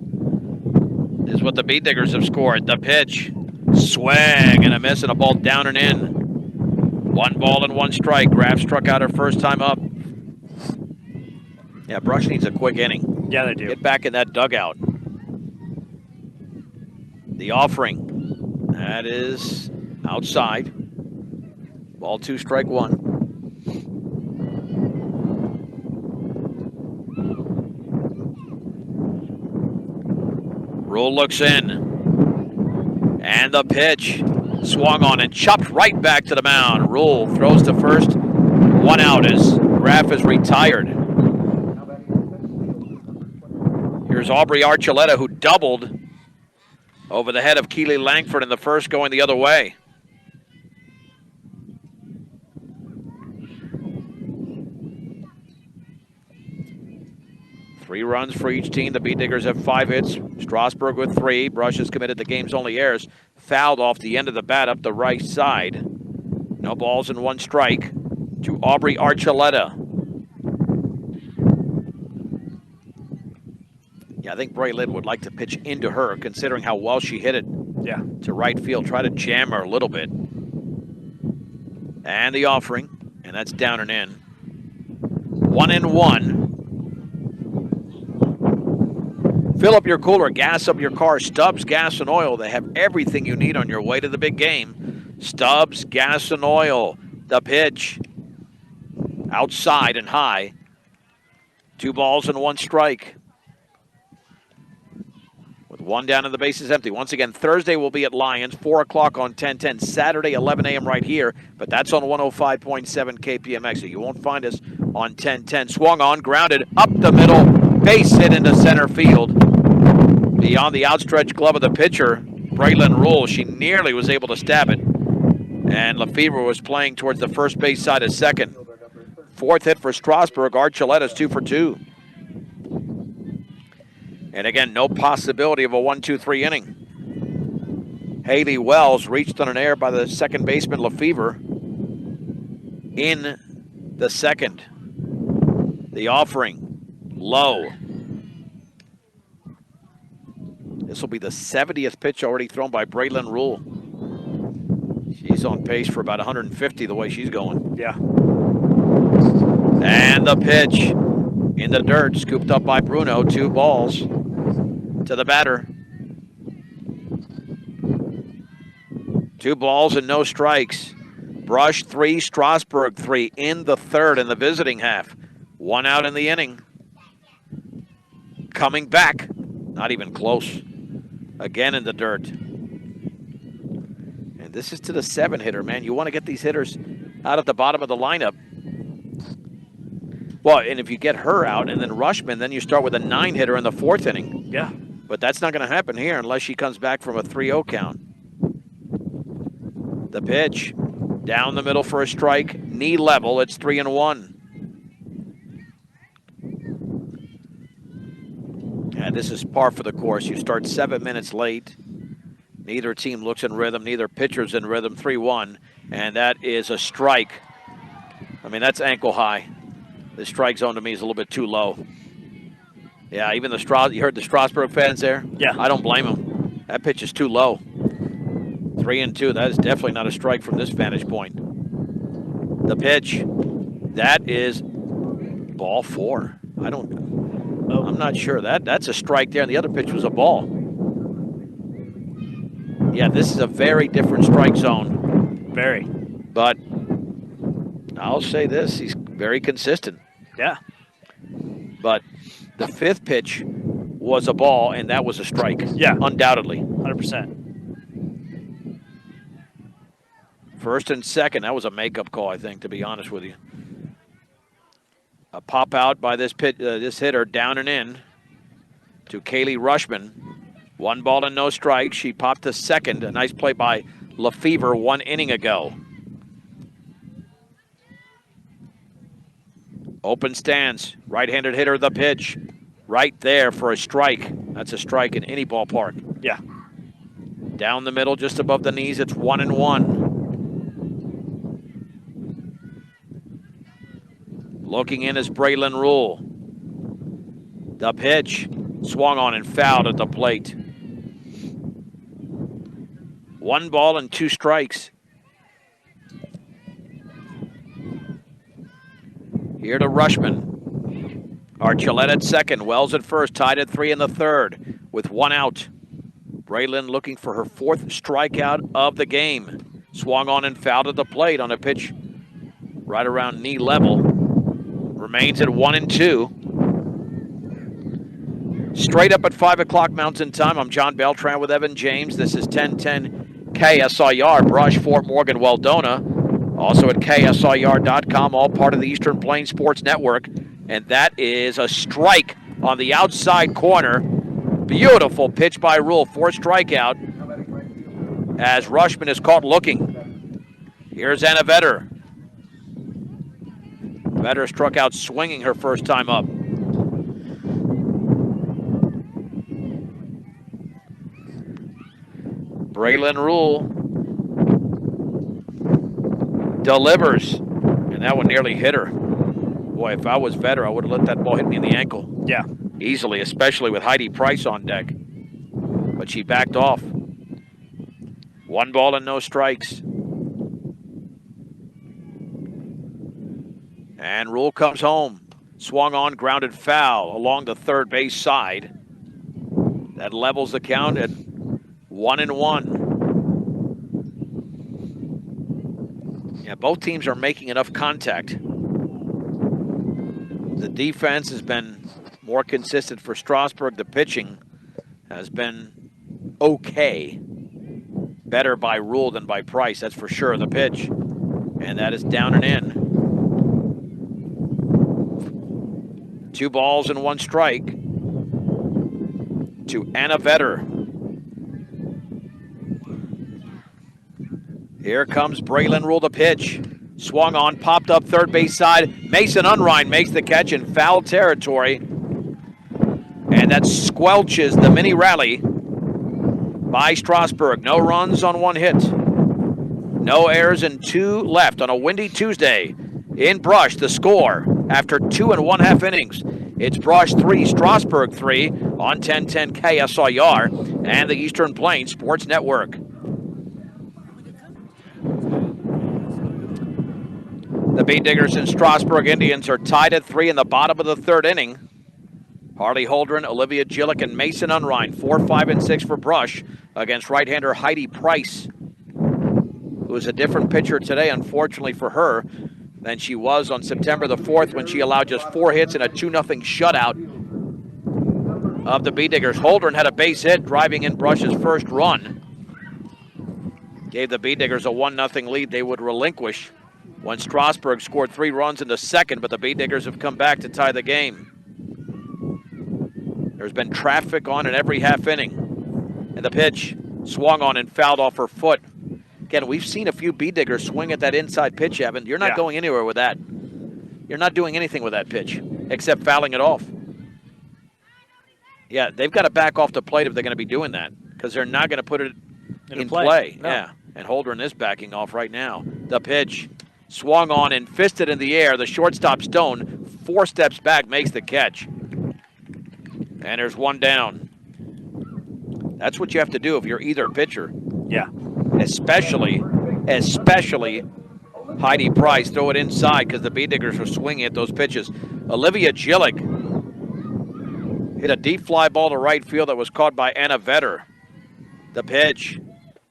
is what the Bee Diggers have scored. The pitch, swing and a miss, and a ball down and in. 1 ball and 1 strike. Graff struck out her first time up. Yeah, Brush needs a quick inning. Yeah, they do. Get back in that dugout. The offering. That is outside. Ball 2, strike 1. Rule looks in. And the pitch. Swung on and chopped right back to the mound. Rule throws to first. 1 out as Graff is retired. Here's Aubrey Archuleta, who doubled over the head of Keely Langford in the first, going the other way. Three runs for each team. The Beat Diggers have 5 hits. Strasburg with 3. Brush has committed the game's only errors. Fouled off the end of the bat up the right side. No balls and 1 strike to Aubrey Archuleta. Yeah, I think Braylon would like to pitch into her, considering how well she hit it. Yeah. To right field, try to jam her a little bit. And the offering, and that's down and in. 1-1. Fill up your cooler, gas up your car. Stubbs Gas and Oil. They have everything you need on your way to the big game. Stubbs Gas and Oil. The pitch. Outside and high. 2 balls and 1 strike. With 1 down and the bases empty. Once again, Thursday will be at Lions, 4 o'clock on 1010. Saturday, 11 a.m. right here, but that's on 105.7 KPMX. So you won't find us on 1010. Swung on, grounded, up the middle, base hit into center field. Beyond the outstretched glove of the pitcher, Braylon Rule. She nearly was able to stab it. And Lefevre was playing towards the first base side of second. 4th hit for Strasburg. Archuleta's 2 for 2. And again, no possibility of a 1-2-3 inning. Haley Wells reached on an error by the second baseman Lefevre in the second. The offering, low. This will be the 70th pitch already thrown by Braylon Rule. She's on pace for about 150 the way she's going. Yeah. And the pitch in the dirt, scooped up by Bruno. 2 balls to the batter. 2 balls and no strikes. Brush 3, Strasburg 3 in the third in the visiting half. 1 out in the inning. Coming back, not even close. Again in the dirt. And this is to the 7-hitter, man. You want to get these hitters out at the bottom of the lineup. Well, and if you get her out and then Rushman, then you start with a 9-hitter in the 4th inning. Yeah. But that's not going to happen here unless she comes back from a 3-0 count. The pitch, down the middle for a strike, knee level, it's 3-1. And this is par for the course. You start 7 minutes late. Neither team looks in rhythm, neither pitcher's in rhythm, 3-1. And that is a strike. I mean, that's ankle high. The strike zone to me is a little bit too low. Yeah, even you heard the Strasburg fans there? Yeah. I don't blame them. That pitch is too low. 3-2, that is definitely not a strike from this vantage point. The pitch, that is ball 4. I'm not sure. That's a strike there, and the other pitch was a ball. Yeah, this is a very different strike zone. Very. But I'll say this, he's very consistent. Yeah. But the 5th pitch was a ball, and that was a strike. Yeah. Undoubtedly. 100%. First and second, that was a makeup call, I think, to be honest with you. A pop out by this hitter, down and in to Kaylee Rushman. 1 ball and no strike. She popped to second. A nice play by Lefevre 1 inning ago. Open stance. Right-handed hitter, the pitch. Right there for a strike. That's a strike in any ballpark. Yeah. Down the middle, just above the knees, it's 1-1. Looking in is Braylon Rule. The pitch swung on and fouled at the plate. 1 ball and 2 strikes. Here to Rushman. Archuleta at second. Wells at first. Tied at 3 in the third with 1 out. Braylon looking for her 4th strikeout of the game. Swung on and fouled at the plate on a pitch right around knee level. Remains at 1-2. Straight up at 5 o'clock Mountain Time. I'm John Beltran with Evan James. This is 1010 KSIR, Brush, Fort Morgan, Weldona. Also at KSIR.com, all part of the Eastern Plains Sports Network. And that is a strike on the outside corner. Beautiful pitch by Rule. 4th strikeout as Rushman is caught looking. Here's Anna Vetter. Vetter struck out swinging her first time up. Braylon Rule delivers, and that one nearly hit her. Boy, if I was Vetter, I would have let that ball hit me in the ankle. Yeah. Easily, especially with Heidi Price on deck. But she backed off. 1 ball and no strikes. And Rule comes home. Swung on, grounded foul along the third base side. That levels the count at 1-1. Yeah, both teams are making enough contact. The defense has been more consistent for Strasburg. The pitching has been okay. Better by Rule than by Price, that's for sure. The pitch, and that is down and in. 2 balls and 1 strike to Anna Vetter. Here comes Braylon Rule, the pitch. Swung on, popped up third base side. Mason Unrein makes the catch in foul territory. And that squelches the mini rally by Strasburg. No runs on 1 hit. No errors and 2 left on a windy Tuesday in Brush. The score after 2 1/2 innings. It's Brush 3, Strasburg 3 on 1010 KSIR and the Eastern Plains Sports Network. The Beat Diggers and Strasburg Indians are tied at 3 in the bottom of the 3rd inning. Harley Holdren, Olivia Gillick, and Mason Unrein, 4, 5, and 6 for Brush against right-hander Heidi Price, who is a different pitcher today, unfortunately for her, than she was on September the 4th when she allowed just 4 hits and a 2-0 shutout of the Beat Diggers. Holdren had a base hit, driving in Brush's first run. Gave the Beat Diggers a 1-0 lead they would relinquish when Strasburg scored 3 runs in the 2nd, but the Beat Diggers have come back to tie the game. There's been traffic on in every half inning. And the pitch swung on and fouled off her foot. Again, we've seen a few Beat Diggers swing at that inside pitch, Evan. You're not going anywhere with that. You're not doing anything with that pitch except fouling it off. Yeah, they've got to back off the plate if they're going to be doing that because they're not going to put it in play. No. Yeah, and Holdren is backing off right now. The pitch swung on and fisted in the air. The shortstop Stone 4 steps back, makes the catch. And there's 1 down. That's what you have to do if you're either pitcher. Yeah. Especially Heidi Price. Throw it inside because the Beat Diggers are swinging at those pitches. Olivia Gillick hit a deep fly ball to right field that was caught by Anna Vetter. The pitch.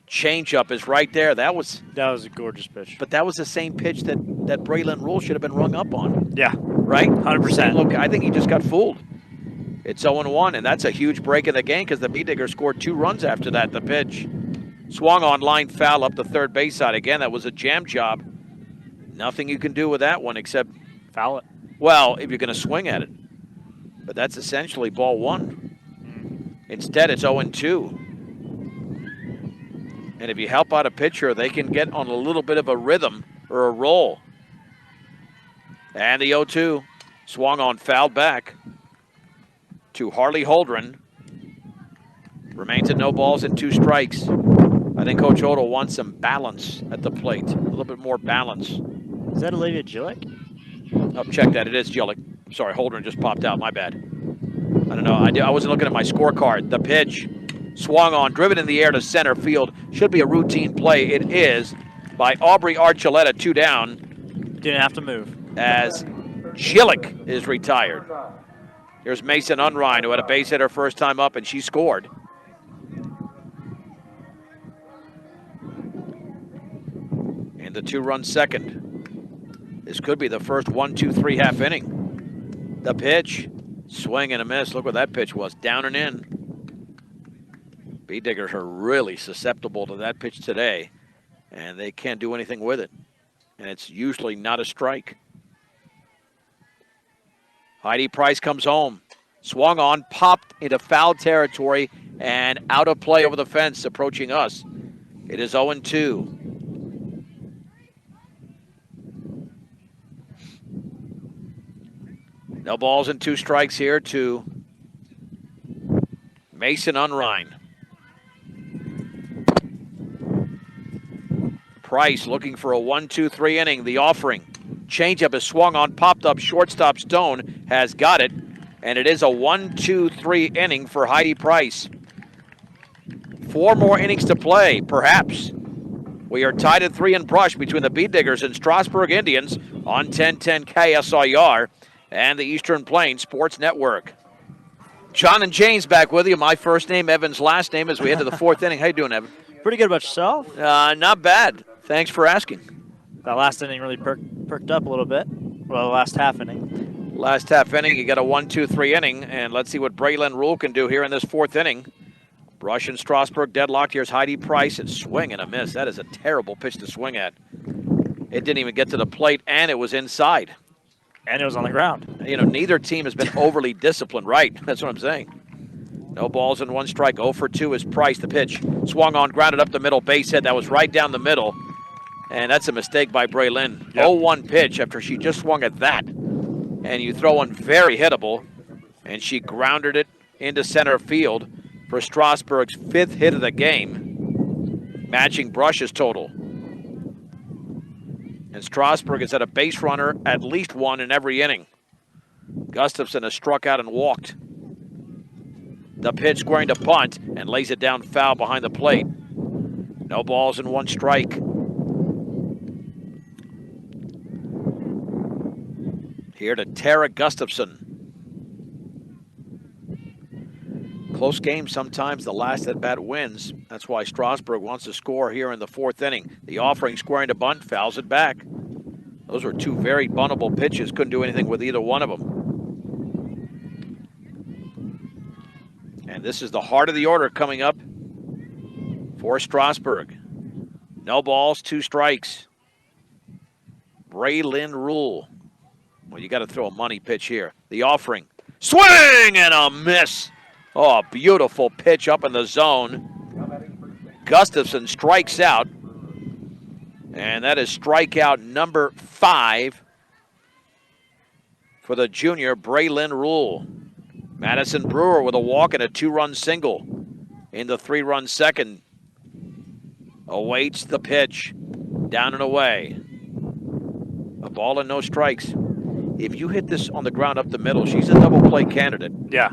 Changeup is right there. That was a gorgeous pitch. But that was the same pitch that Braylon Rule should have been rung up on. Yeah. Right? 100%. Look, I think he just got fooled. It's 0-1, and that's a huge break in the game because the Beat Diggers scored 2 runs after that. The pitch swung on, line foul up the third base side. Again, that was a jam job. Nothing you can do with that one except foul it. Well, if you're going to swing at it. But that's essentially ball 1. Instead, it's 0-2. And if you help out a pitcher, they can get on a little bit of a rhythm or a roll. And the 0-2 swung on, fouled back to Harley Holdren. Remains at no balls and 2 strikes. I think Coach Odell wants some balance at the plate. A little bit more balance. Is that Olivia Gillick? Oh, check that. It is Gillick. Sorry, Holdren just popped out. My bad. I don't know. I wasn't looking at my scorecard. The pitch swung on, driven in the air to center field. Should be a routine play. It is by Aubrey Archuleta, 2 down. Didn't have to move. As Gillick is retired. Here's Mason Unrein, who had a base hit her first time up, and she scored. And the 2-run second. This could be the first 1-2-3 half inning. The pitch Swing and a miss. Look what that pitch was. Down and in. Bead diggers are really susceptible to that pitch today, and they can't do anything with it. And it's usually not a strike. Heidi Price comes home. Swung on, popped into foul territory, and out of play over the fence, approaching us. It is 0-2. No balls and 2 strikes here to Mason Unrein. Price looking for a 1-2-3 inning. The offering. Changeup is swung on, popped up. Shortstop Stone has got it. And it is a 1-2-3 inning for Heidi Price. 4 more innings to play, perhaps. We are tied at 3 in brush between the Bead Diggers and Strasburg Indians on 1010 KSIR and the Eastern Plains Sports Network. John and James back with you. My first name, Evan's last name, as we head to the 4th inning. How you doing, Evan? Pretty good about yourself. Not bad. Thanks for asking. That last inning really perked up a little bit. Well, the last half inning. Last half inning, you got a 1-2-3 inning, and let's see what Braylon Rule can do here in this 4th inning. Brush and Strasburg deadlocked. Here's Heidi Price. It's swing and a miss. That is a terrible pitch to swing at. It didn't even get to the plate, and it was inside. And it was on the ground. You know, neither team has been overly disciplined. Right, that's what I'm saying. No balls and 1 strike. 0 for 2 is Price. The pitch swung on, grounded up the middle, base hit. That was right down the middle. And that's a mistake by Braylon. Yep. 0-1 pitch after she just swung at that. And you throw one very hittable. And she grounded it into center field for Strasburg's 5th hit of the game, matching Brush's total. And Strasburg has had a base runner, at least 1 in every inning. Gustafson has struck out and walked. The pitch squaring to bunt and lays it down foul behind the plate. No balls and 1 strike. Here to Tara Gustafson. Close game, sometimes the last at bat wins. That's why Strasburg wants to score here in the 4th inning. The offering squaring to bunt, fouls it back. Those were 2 very buntable pitches. Couldn't do anything with either one of them. And this is the heart of the order coming up for Strasburg. No balls, 2 strikes. Braylon Rule. Well, you got to throw a money pitch here. The offering. Swing and a miss. Oh, a beautiful pitch up in the zone. Gustafson strikes out. And that is strikeout number 5 for the junior Braylon Rule. Madison Brewer with a walk and a 2-run single in the 3-run second. Awaits the pitch. Down and away. A ball and no strikes. If you hit this on the ground up the middle, she's a double play candidate. Yeah.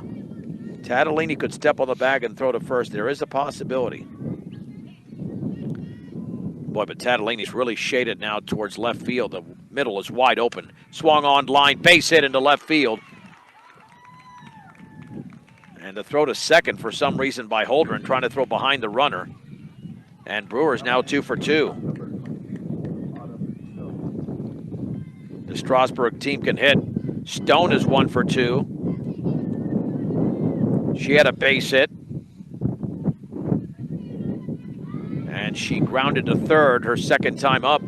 Tadalini could step on the bag and throw to first. There is a possibility. Boy, but Tadalini's really shaded now towards left field. The middle is wide open. Swung on line, base hit into left field. And the throw to second for some reason by Holdren, trying to throw behind the runner. And Brewer's now 2 for 2. The Strasburg team can hit. Stone is 1 for 2. She had a base hit. And she grounded to third her second time up.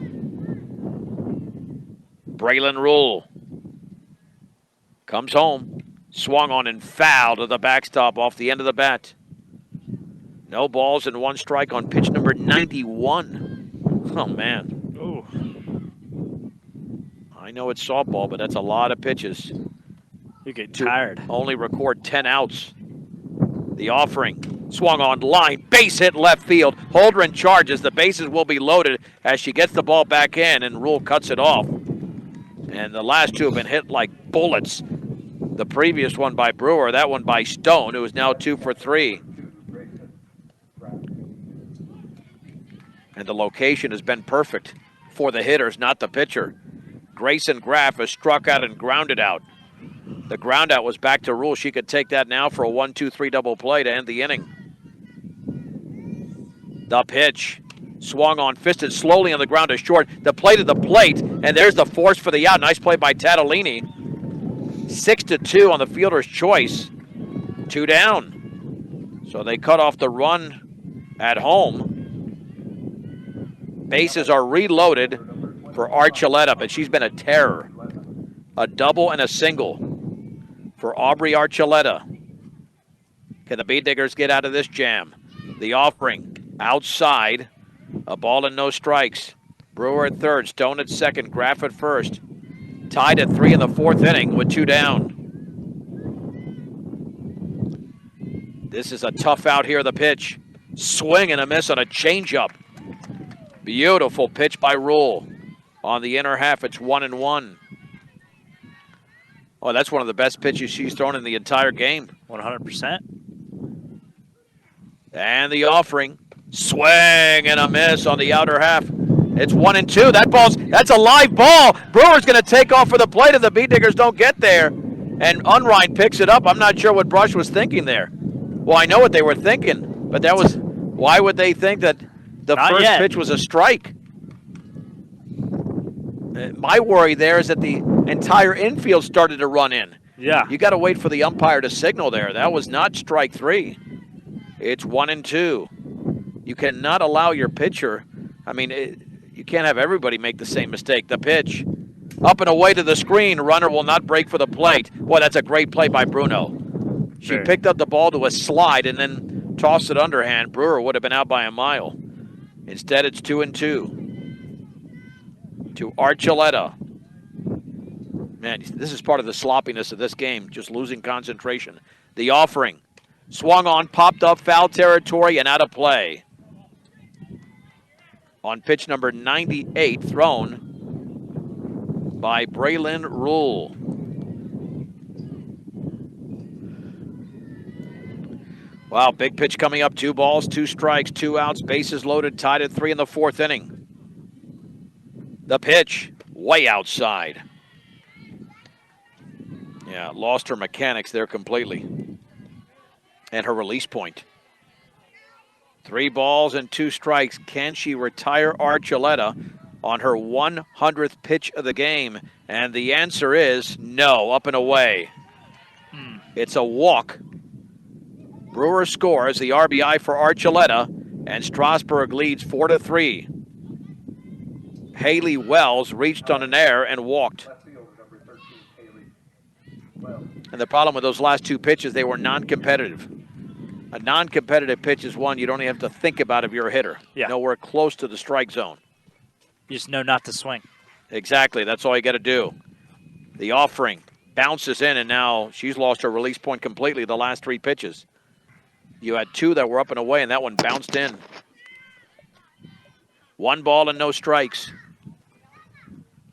Braylon Rule comes home. Swung on and fouled to the backstop off the end of the bat. No balls and 1 strike on pitch number 91. Oh, man. Ooh. I know it's softball, but that's a lot of pitches. You get tired. Only record 10 outs. The offering. Swung on line. Base hit left field. Holdren charges. The bases will be loaded as she gets the ball back in, and Rule cuts it off. And the last 2 have been hit like bullets. The previous one by Brewer, that one by Stone, who is now 2 for 3. And the location has been perfect for the hitters, not the pitcher. Grayson Graff has struck out and grounded out. The ground out was back to Rule. She could take that now for a 1-2-3 double play to end the inning. The pitch. Swung on, fisted slowly on the ground to short. The play to the plate, and there's the force for the out. Nice play by Tadalini. 6-2 on the fielder's choice. 2 down. So they cut off the run at home. Bases are reloaded for Archuleta, but she's been a terror. A double and a single for Aubrey Archuleta. Can the Bead Diggers get out of this jam? The offering outside. A ball and no strikes. Brewer at third, Stone at second, Graff at first. Tied at 3 in the 4th inning with 2 down. This is a tough out here, the pitch. Swing and a miss on a changeup. Beautiful pitch by Rule. On the inner half, it's 1-1. Oh, that's one of the best pitches she's thrown in the entire game. 100%. And the offering. Swing and a miss on the outer half. It's 1-2. That's a live ball. Brewer's going to take off for the plate if the Bead Diggers don't get there. And Unrein picks it up. I'm not sure what Brush was thinking there. Well, I know what they were thinking, but why would they think that the first pitch was a strike? My worry there is that the entire infield started to run in. Yeah. You got to wait for the umpire to signal there. That was not strike 3. It's 1-2. You cannot allow your pitcher. I mean, you can't have everybody make the same mistake. The pitch. Up and away to the screen. Runner will not break for the plate. Boy, that's a great play by Bruno. She picked up the ball to a slide and then tossed it underhand. Brewer would have been out by a mile. Instead, it's 2-2. To Archuleta. Man, this is part of the sloppiness of this game, just losing concentration. The offering. Swung on, popped up, foul territory, and out of play. On pitch number 98, thrown by Braylon Rule. Wow, big pitch coming up. 2 balls, 2 strikes, 2 outs, bases loaded, tied at 3 in the 4th inning. The pitch, way outside. Yeah, lost her mechanics there completely. And her release point. 3 balls and 2 strikes. Can she retire Archuleta on her 100th pitch of the game? And the answer is no, up and away. It's a walk. Brewer scores the RBI for Archuleta, and Strasburg leads 4-3. Haley Wells reached on an error and walked. And the problem with those last 2 pitches, they were non-competitive. A non-competitive pitch is one you don't even have to think about if you're a hitter. Yeah. Nowhere close to the strike zone. You just know not to swing. Exactly. That's all you got to do. The offering bounces in, and now she's lost her release point completely the last 3 pitches. You had 2 that were up and away, and that one bounced in. 1 ball and no strikes.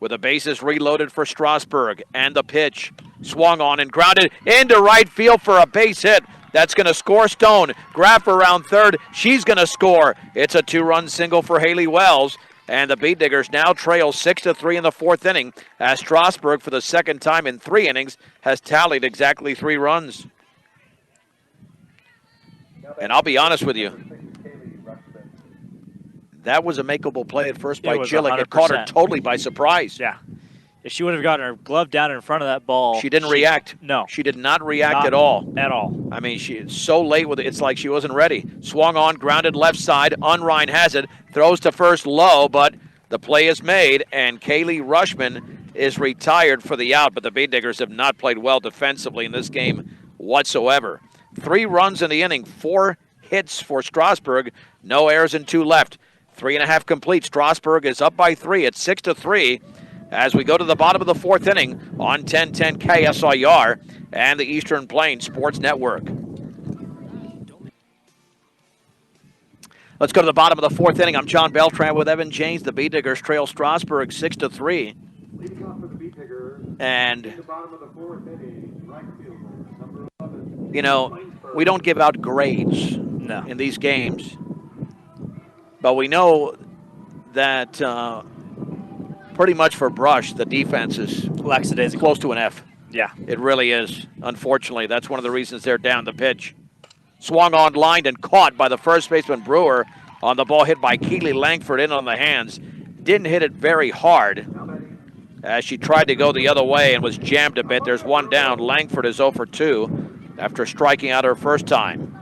With the bases reloaded for Strasburg, and the pitch swung on and grounded into right field for a base hit. That's going to score Stone. Graff around third. She's going to score. It's a 2-run single for Haley Wells. And the Bead Diggers now trail 6-3 in the 4th inning as Strasburg, for the second time in 3 innings, has tallied exactly 3 runs. And I'll be honest with you, that was a makeable play at first by Jillick. It caught her totally by surprise. Yeah. If she would have gotten her glove down in front of that ball. She didn't react. No. She did not react at all. At all. I mean, she's so late with it. It's like she wasn't ready. Swung on, grounded left side. Unrein has it. Throws to first low, but the play is made, and Kaylee Rushman is retired for the out. But the Bead Diggers have not played well defensively in this game whatsoever. 3 runs in the inning, 4 hits for Strasburg. No errors and 2 left. 3.5 complete. Strasburg is up by 3 at 6-3 as we go to the bottom of the 4th inning on 1010 KSIR and the Eastern Plains Sports Network. Let's go to the bottom of the 4th inning. I'm John Beltran with Evan James. The Bead Diggers trail Strasburg 6-3. Leading off for the Bead Diggers. And In the bottom of the 4th inning, right fielder, number 11. you know, we don't give out grades in these games. But we know that pretty much for Brush, the defense is lackadaisical. Close to an F. Yeah. It really is. Unfortunately, that's one of the reasons they're down the pitch. Swung on, lined, and caught by the first baseman Brewer on the ball hit by Keely Langford in on the hands. Didn't hit it very hard as she tried to go the other way and was jammed a bit. There's one down. Langford is 0 for 2 after striking out her first time.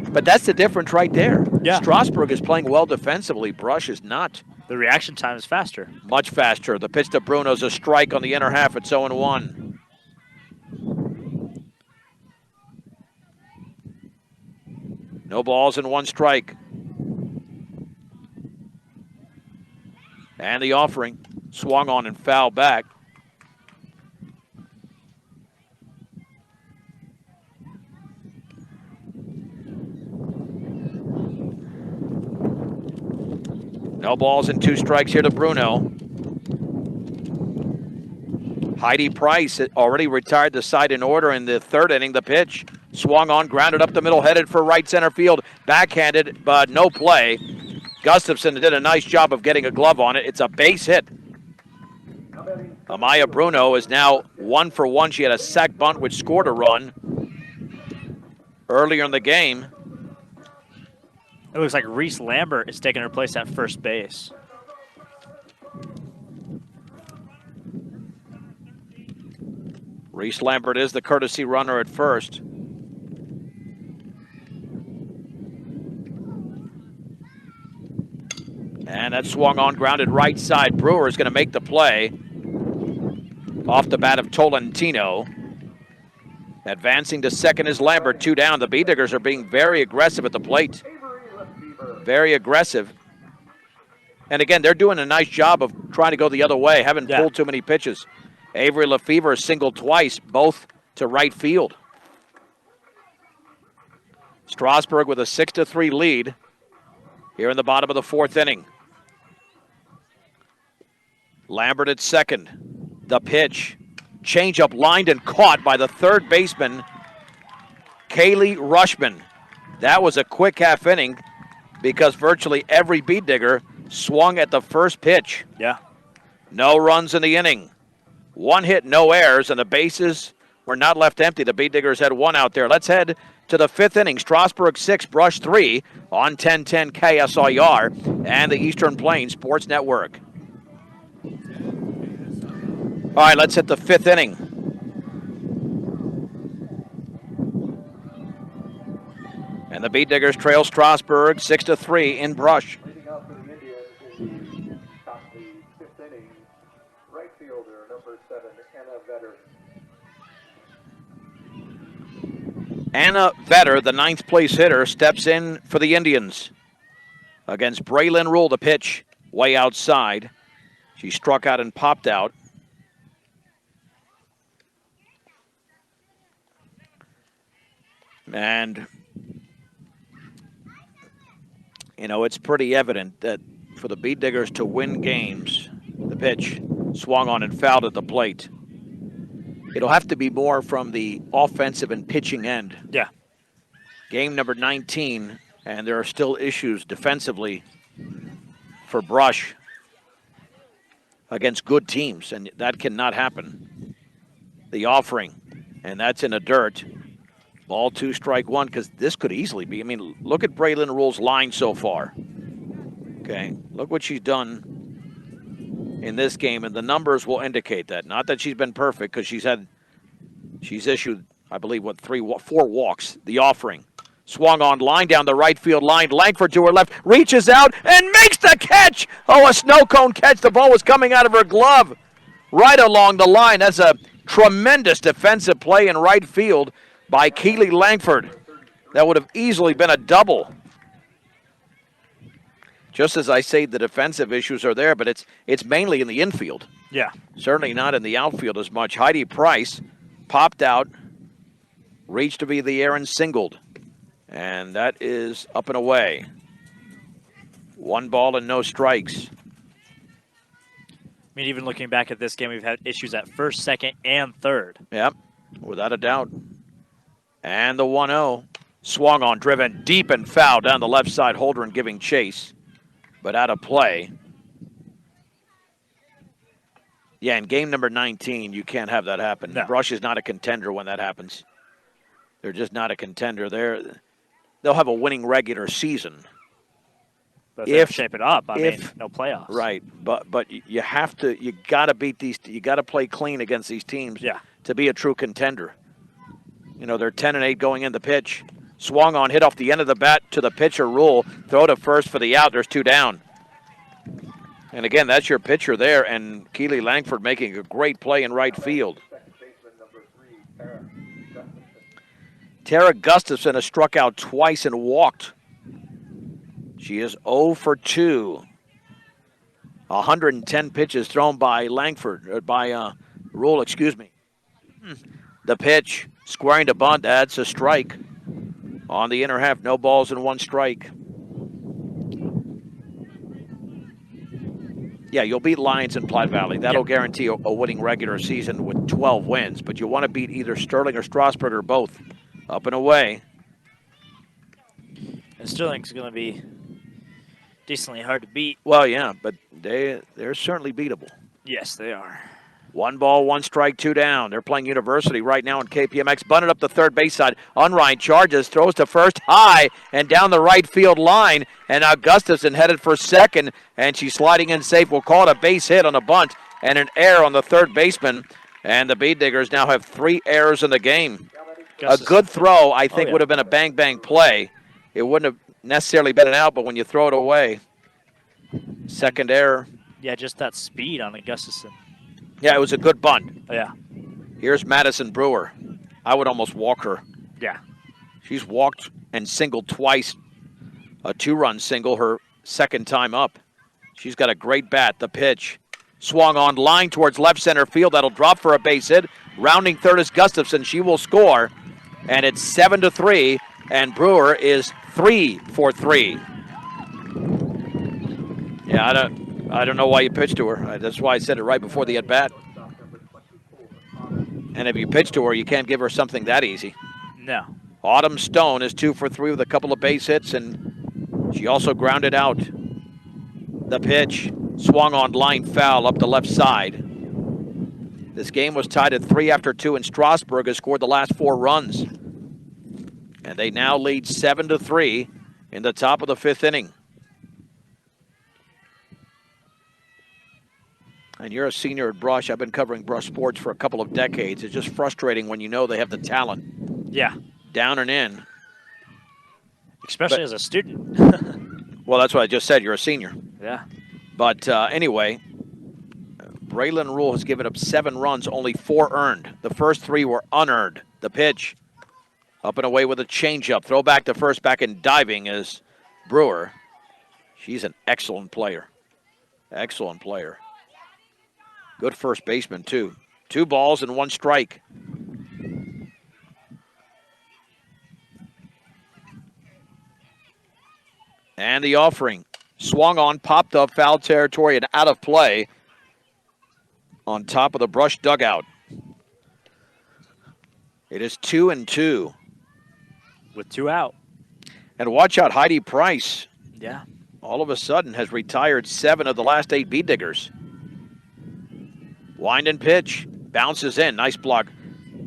But that's the difference right there. Yeah. Strasburg is playing well defensively. Brush is not. The reaction time is faster. Much faster. The pitch to Bruno's a strike on the inner half. It's 0-1. No balls and 1 strike. And the offering swung on and fouled back. No balls and 2 strikes here to Bruno. Heidi Price already retired the side in order in the 3rd inning. The pitch swung on, grounded up the middle, headed for right center field. Backhanded, but no play. Gustafson did a nice job of getting a glove on it. It's a base hit. Amaya Bruno is now 1 for 1. She had a sac bunt, which scored a run earlier in the game. It looks like Reese Lambert is taking her place at first base. Reese Lambert is the courtesy runner at first. And that swung on, grounded right side. Brewer is going to make the play. Off the bat of Tolentino. Advancing to second is Lambert, 2 down. The B-Diggers are being very aggressive at the plate. Very aggressive. And again, they're doing a nice job of trying to go the other way. Haven't pulled too many pitches. Avery Lefevre singled twice, both to right field. Strasburg with a 6-3 lead here in the bottom of the 4th inning. Lambert at second. The pitch. Changeup lined and caught by the 3rd baseman, Kaylee Rushman. That was a quick half inning because virtually every beat digger swung at the first pitch. Yeah. No runs in the inning. 1 hit, no errors, and the bases were not left empty. The beat diggers had 1 out there. Let's head to the 5th inning. Strasburg 6, Brush 3 on 1010 KSIR and the Eastern Plains Sports Network. All right, let's hit the 5th inning. And the Beat Diggers trail Strasburg 6-3 in Brush. Leading off for the Indians in the top of the 5th inning, right fielder, number 7, Anna Vetter. Anna Vetter, the 9th place hitter, steps in for the Indians against Braylon Rule. The pitch way outside. She struck out and popped out. And, you know, it's pretty evident that for the Beat Diggers to win games, the pitch swung on and fouled at the plate. It'll have to be more from the offensive and pitching end. Yeah. Game number 19, and there are still issues defensively for Brush against good teams, and that cannot happen. The offering, and that's in the dirt. Ball 2, strike 1, because this could easily be. I mean, look at Braylon Rule's line so far. Okay, look what she's done in this game, and the numbers will indicate that. Not that she's been perfect, because she's issued, I believe, 4 walks. The offering. Swung on, line down the right field line. Langford to her left, reaches out, and makes the catch! Oh, a snow cone catch. The ball was coming out of her glove right along the line. That's a tremendous defensive play in right field by Keely Langford. That would have easily been a double. Just as I say, the defensive issues are there, but it's mainly in the infield. Yeah. Certainly not in the outfield as much. Heidi Price popped out, reached to be the air and singled. And that is up and away. 1 ball and no strikes. I mean, even looking back at this game, we've had issues at first, second, and third. Yep, without a doubt. And the 1-0. Swung on, driven deep and foul down the left side. Holdren giving chase, but out of play. Yeah, in game number 19, you can't have that happen. No. Brush is not a contender when that happens. They're just not a contender. They'll have a winning regular season, But if they don't shape it up, I mean, no playoffs. Right, but you have to. You got to beat these. You got to play clean against these teams. Yeah. To be a true contender. You know, they're 10-8 going in the pitch. Swung on, hit off the end of the bat to the pitcher. Rule. Throw to first for the out. There's 2 down. And again, that's your pitcher there, and Keely Langford making a great play in right field. Tara Gustafson has struck out twice and walked. She is 0 for 2. 110 pitches thrown by Langford, Rule, excuse me. The pitch, squaring to bunt, that's a strike. On the inner half, no balls and 1 strike. Yeah, you'll beat Lions in Platte Valley. That'll guarantee a winning regular season with 12 wins. But you want to beat either Sterling or Strasburg or both. Up and away. And Sterling's going to be decently hard to beat. Well, yeah, but they're certainly beatable. Yes, they are. 1 ball, 1 strike, 2 down. They're playing University right now in KPMX. Bunted up the third base side. Unrein charges, throws to first high and down the right field line. And now Gustafson headed for second, and she's sliding in safe. We'll call it a base hit on a bunt and an error on the third baseman. And the Bead Diggers now have 3 errors in the game. A good throw, I think, would have been a bang-bang play. It wouldn't have necessarily been an out, but when you throw it away, second error. Yeah, just that speed on Gustafson. Yeah, it was a good bunt. Yeah. Here's Madison Brewer. I would almost walk her. Yeah. She's walked and singled twice. A 2-run single, her second time up. She's got a great bat. The pitch. Swung on, line towards left center field. That'll drop for a base hit. Rounding third is Gustafson. She will score. And it's 7-3. And Brewer is 3 for 3. Yeah, I don't know why you pitched to her. That's why I said it right before the at-bat. And if you pitch to her, you can't give her something that easy. No. Autumn Stone is 2 for 3 with a couple of base hits, and she also grounded out. The pitch, swung on line foul up the left side. This game was tied at 3 after 2, and Strasburg has scored the last 4 runs. And they now lead 7-3 in the top of the 5th inning. And you're a senior at Brush. I've been covering Brush sports for a couple of decades. It's just frustrating when you know they have the talent. Yeah. Down and in. Especially as a student. Well, that's what I just said. You're a senior. Yeah. But anyway, Braylon Rule has given up 7 runs, only 4 earned. The first 3 were unearned. The pitch, up and away with a changeup. Throw back to first, back and diving is Brewer. She's an excellent player. Excellent player. Good first baseman, too. 2 balls and 1 strike. And the offering. Swung on, popped up, foul territory, and out of play on top of the Brush dugout. It is 2-2. With 2 out. And watch out, Heidi Price. Yeah. All of a sudden has retired 7 of the last 8 Bead Diggers. Wind and pitch. Bounces in. Nice block.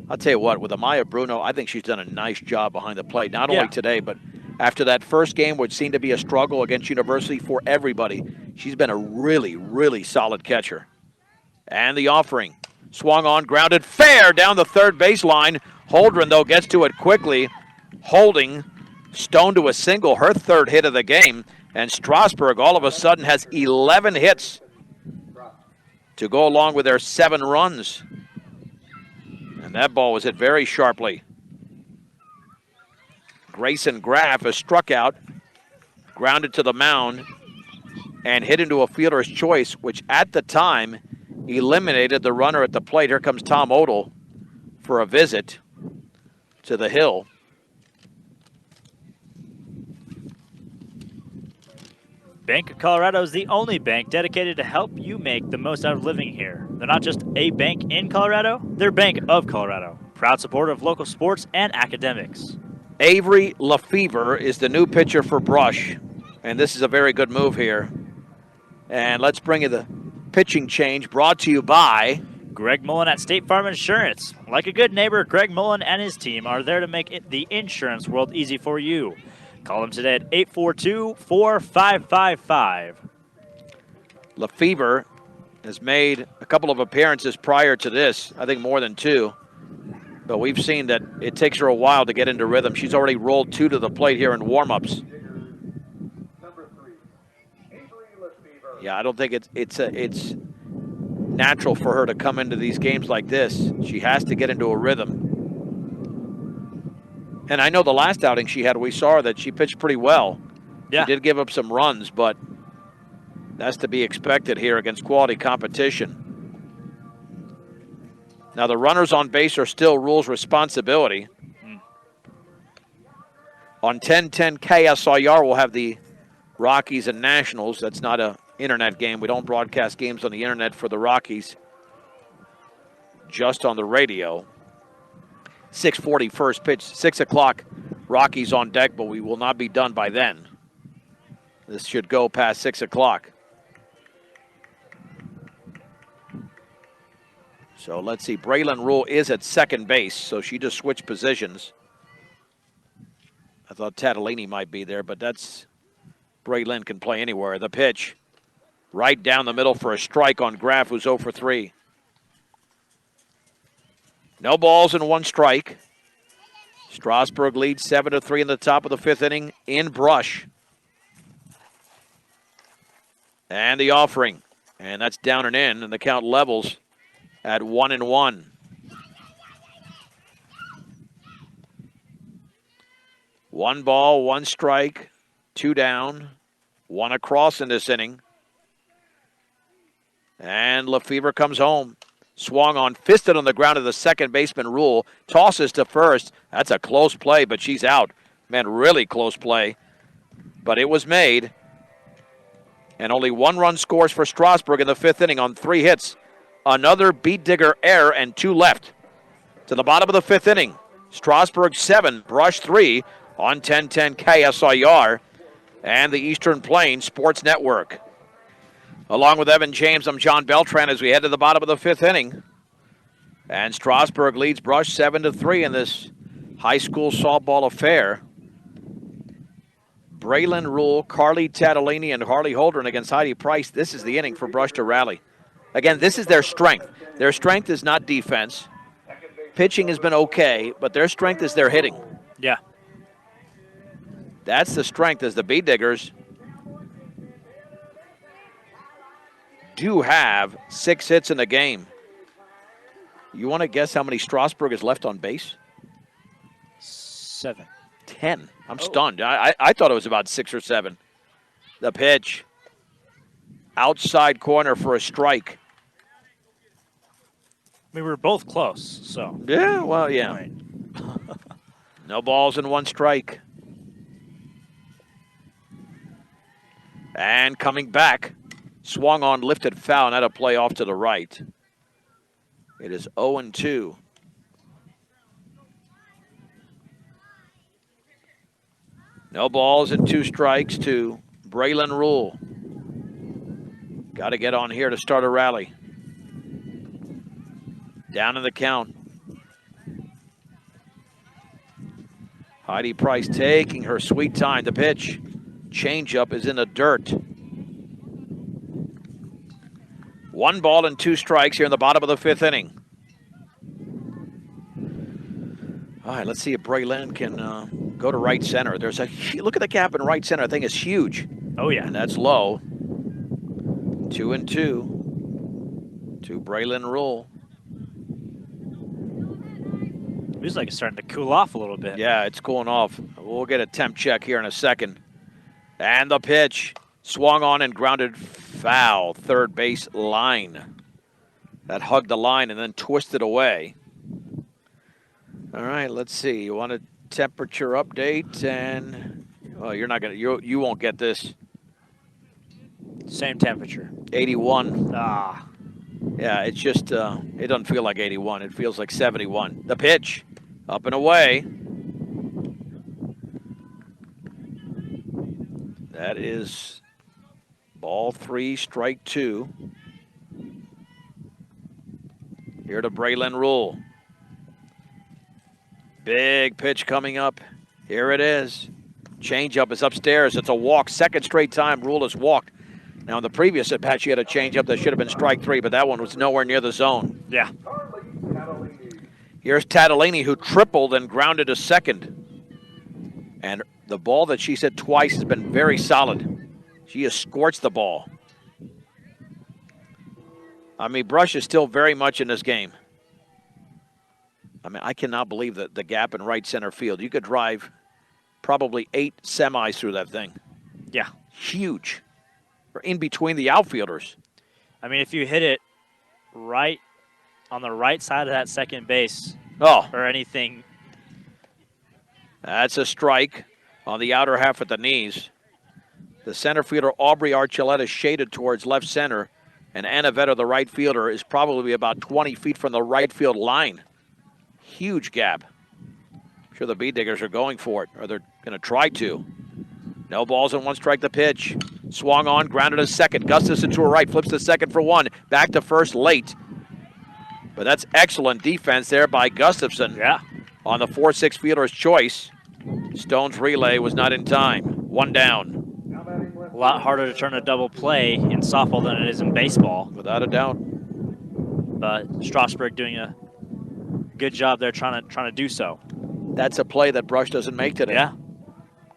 I'll tell you what, with Amaya Bruno, I think she's done a nice job behind the plate. Not only today, but after that first game, which seemed to be a struggle against University for everybody, she's been a really, really solid catcher. And the offering. Swung on, grounded fair down the third baseline. Holdren, though, gets to it quickly. Holding Stone to a single, her 3rd hit of the game. And Strasburg all of a sudden has 11 hits to go along with their 7 runs. And that ball was hit very sharply. Grayson Graff has struck out, grounded to the mound, and hit into a fielder's choice, which at the time eliminated the runner at the plate. Here comes Tom Odell for a visit to the hill. Bank of Colorado is the only bank dedicated to help you make the most out of living here. They're not just a bank in Colorado, they're Bank of Colorado. Proud supporter of local sports and academics. Avery Lefevre is the new pitcher for Brush, and this is a very good move here. And let's bring you the pitching change brought to you by Greg Mullen at State Farm Insurance. Like a good neighbor, Greg Mullen and his team are there to make the insurance world easy for you. Call them today at 842-4555. Lefevre has made a couple of appearances prior to this, I think more than 2. But we've seen that it takes her a while to get into rhythm. She's already rolled 2 to the plate here in warm-ups. Number 3, Avery Lefevre. Yeah, I don't think it's natural for her to come into these games like this. She has to get into a rhythm. And I know the last outing she had, we saw her that she pitched pretty well. Yeah. She did give up some runs, but that's to be expected here against quality competition. Now, the runners on base are still Rule's responsibility. On 1010 KSIR, we'll have the Rockies and Nationals. That's not an internet game. We don't broadcast games on the internet for the Rockies, just on the radio. 6:40 first pitch, 6 o'clock, Rockies on deck, but we will not be done by then. This should go past 6 o'clock. So let's see, Braylon Rule is at second base, so she just switched positions. I thought Tatalini might be there, but that's Braylon can play anywhere. The pitch, right down the middle for a strike on Graff, who's 0 for 3. No balls and 1 strike. Strasburg leads 7-3 in the top of the 5th inning in Brush. And the offering, and that's down and in, and the count levels at 1-1. One ball, 1 strike, 2 down, 1 across in this inning. And Lefevre comes home. Swung on, fisted on the ground to the second baseman, Rule. Tosses to first. That's a close play, but she's out. Man, really close play. But it was made. And only 1 run scores for Strasburg in the 5th inning on 3 hits. Another beat digger error and 2 left. To the bottom of the 5th inning. Strasburg 7, Brush 3 on 1010 KSIR and the Eastern Plains Sports Network. Along with Evan James, I'm John Beltran as we head to the bottom of the 5th inning. And Strasburg leads Brush 7-3 in this high school softball affair. Braylon Rule, Carly Tatalini, and Harley Holdren against Heidi Price. This is the inning for Brush to rally. Again, this is their strength. Their strength is not defense. Pitching has been okay, but their strength is their hitting. Yeah. That's the strength, as the Bee Diggers do have 6 hits in the game. You want to guess how many Strasburg is left on base? 7. 10. I'm stunned. I thought it was about 6 or 7. The pitch. Outside corner for a strike. We were both close, so. Yeah, well, yeah. Right. No balls and 1 strike. And coming back. Swung on, lifted foul, and had a play off to the right. It is 0-2. No balls and 2 strikes to Braylon Rule. Got to get on here to start a rally. Down in the count. Heidi Price taking her sweet time. The pitch. Changeup is in the dirt. 1 ball and 2 strikes here in the bottom of the 5th inning. All right, let's see if Braylon can go to right center. There's a look at the gap in right center. I think it's huge. Oh, yeah. And that's low. 2-2 to Braylon Rule. Feels like it's starting to cool off a little bit. Yeah, it's cooling off. We'll get a temp check here in a second. And the pitch. Swung on and grounded foul. Third base line. That hugged the line and then twisted away. All right, let's see. You want a temperature update? And you're not gonna. You won't get this. Same temperature. 81. Ah. Yeah, it's just it doesn't feel like 81. It feels like 71. The pitch, up and away. That is ball 3, strike 2. Here to Braylon Rule. Big pitch coming up. Here it is. Changeup is upstairs. It's a walk. Second straight time Rule has walked. Now, in the previous at-bat, she had a changeup that should have been strike 3, but that one was nowhere near the zone. Yeah. Here's Tatalini, who tripled and grounded to second. And the ball that she's hit twice has been very solid. She has scorched the ball. I mean, Brush is still very much in this game. I mean, I cannot believe the gap in right center field. You could drive probably 8 semis through that thing. Yeah. Huge. Or in between the outfielders. I mean, if you hit it right on the right side of that second base or anything. That's a strike on the outer half at the knees. The center fielder, Aubrey Archuleta, shaded towards left center. And Anna Vetter, the right fielder, is probably about 20 feet from the right field line. Huge gap. I'm sure the Bee Diggers are going for it, or they're going to try to. No balls and 1 strike the pitch. Swung on, grounded to second. Gustafson to her right, flips to second for 1. Back to first late. But that's excellent defense there by Gustafson. Yeah. On the 4-6 fielder's choice. Stone's relay was not in time. 1 down. A lot harder to turn a double play in softball than it is in baseball. Without a doubt. But Strasburg doing a good job there trying to do so. That's a play that Brush doesn't make today. Yeah.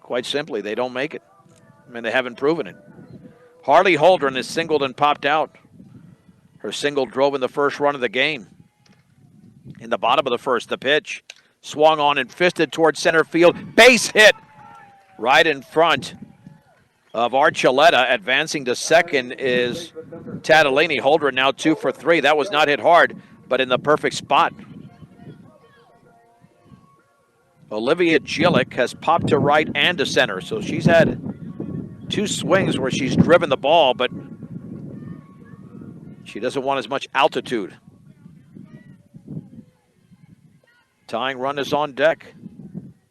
Quite simply, they don't make it. I mean, they haven't proven it. Harley Holdren is singled and popped out. Her single drove in the first run of the game. In the bottom of the first, the pitch. Swung on and fisted towards center field. Base hit right in front of Archuleta. Advancing to second is Tatalini. Holdren now 2 for 3. That was not hit hard, but in the perfect spot. Olivia Gillick has popped to right and to center, so she's had 2 swings where she's driven the ball, but she doesn't want as much altitude. Tying run is on deck.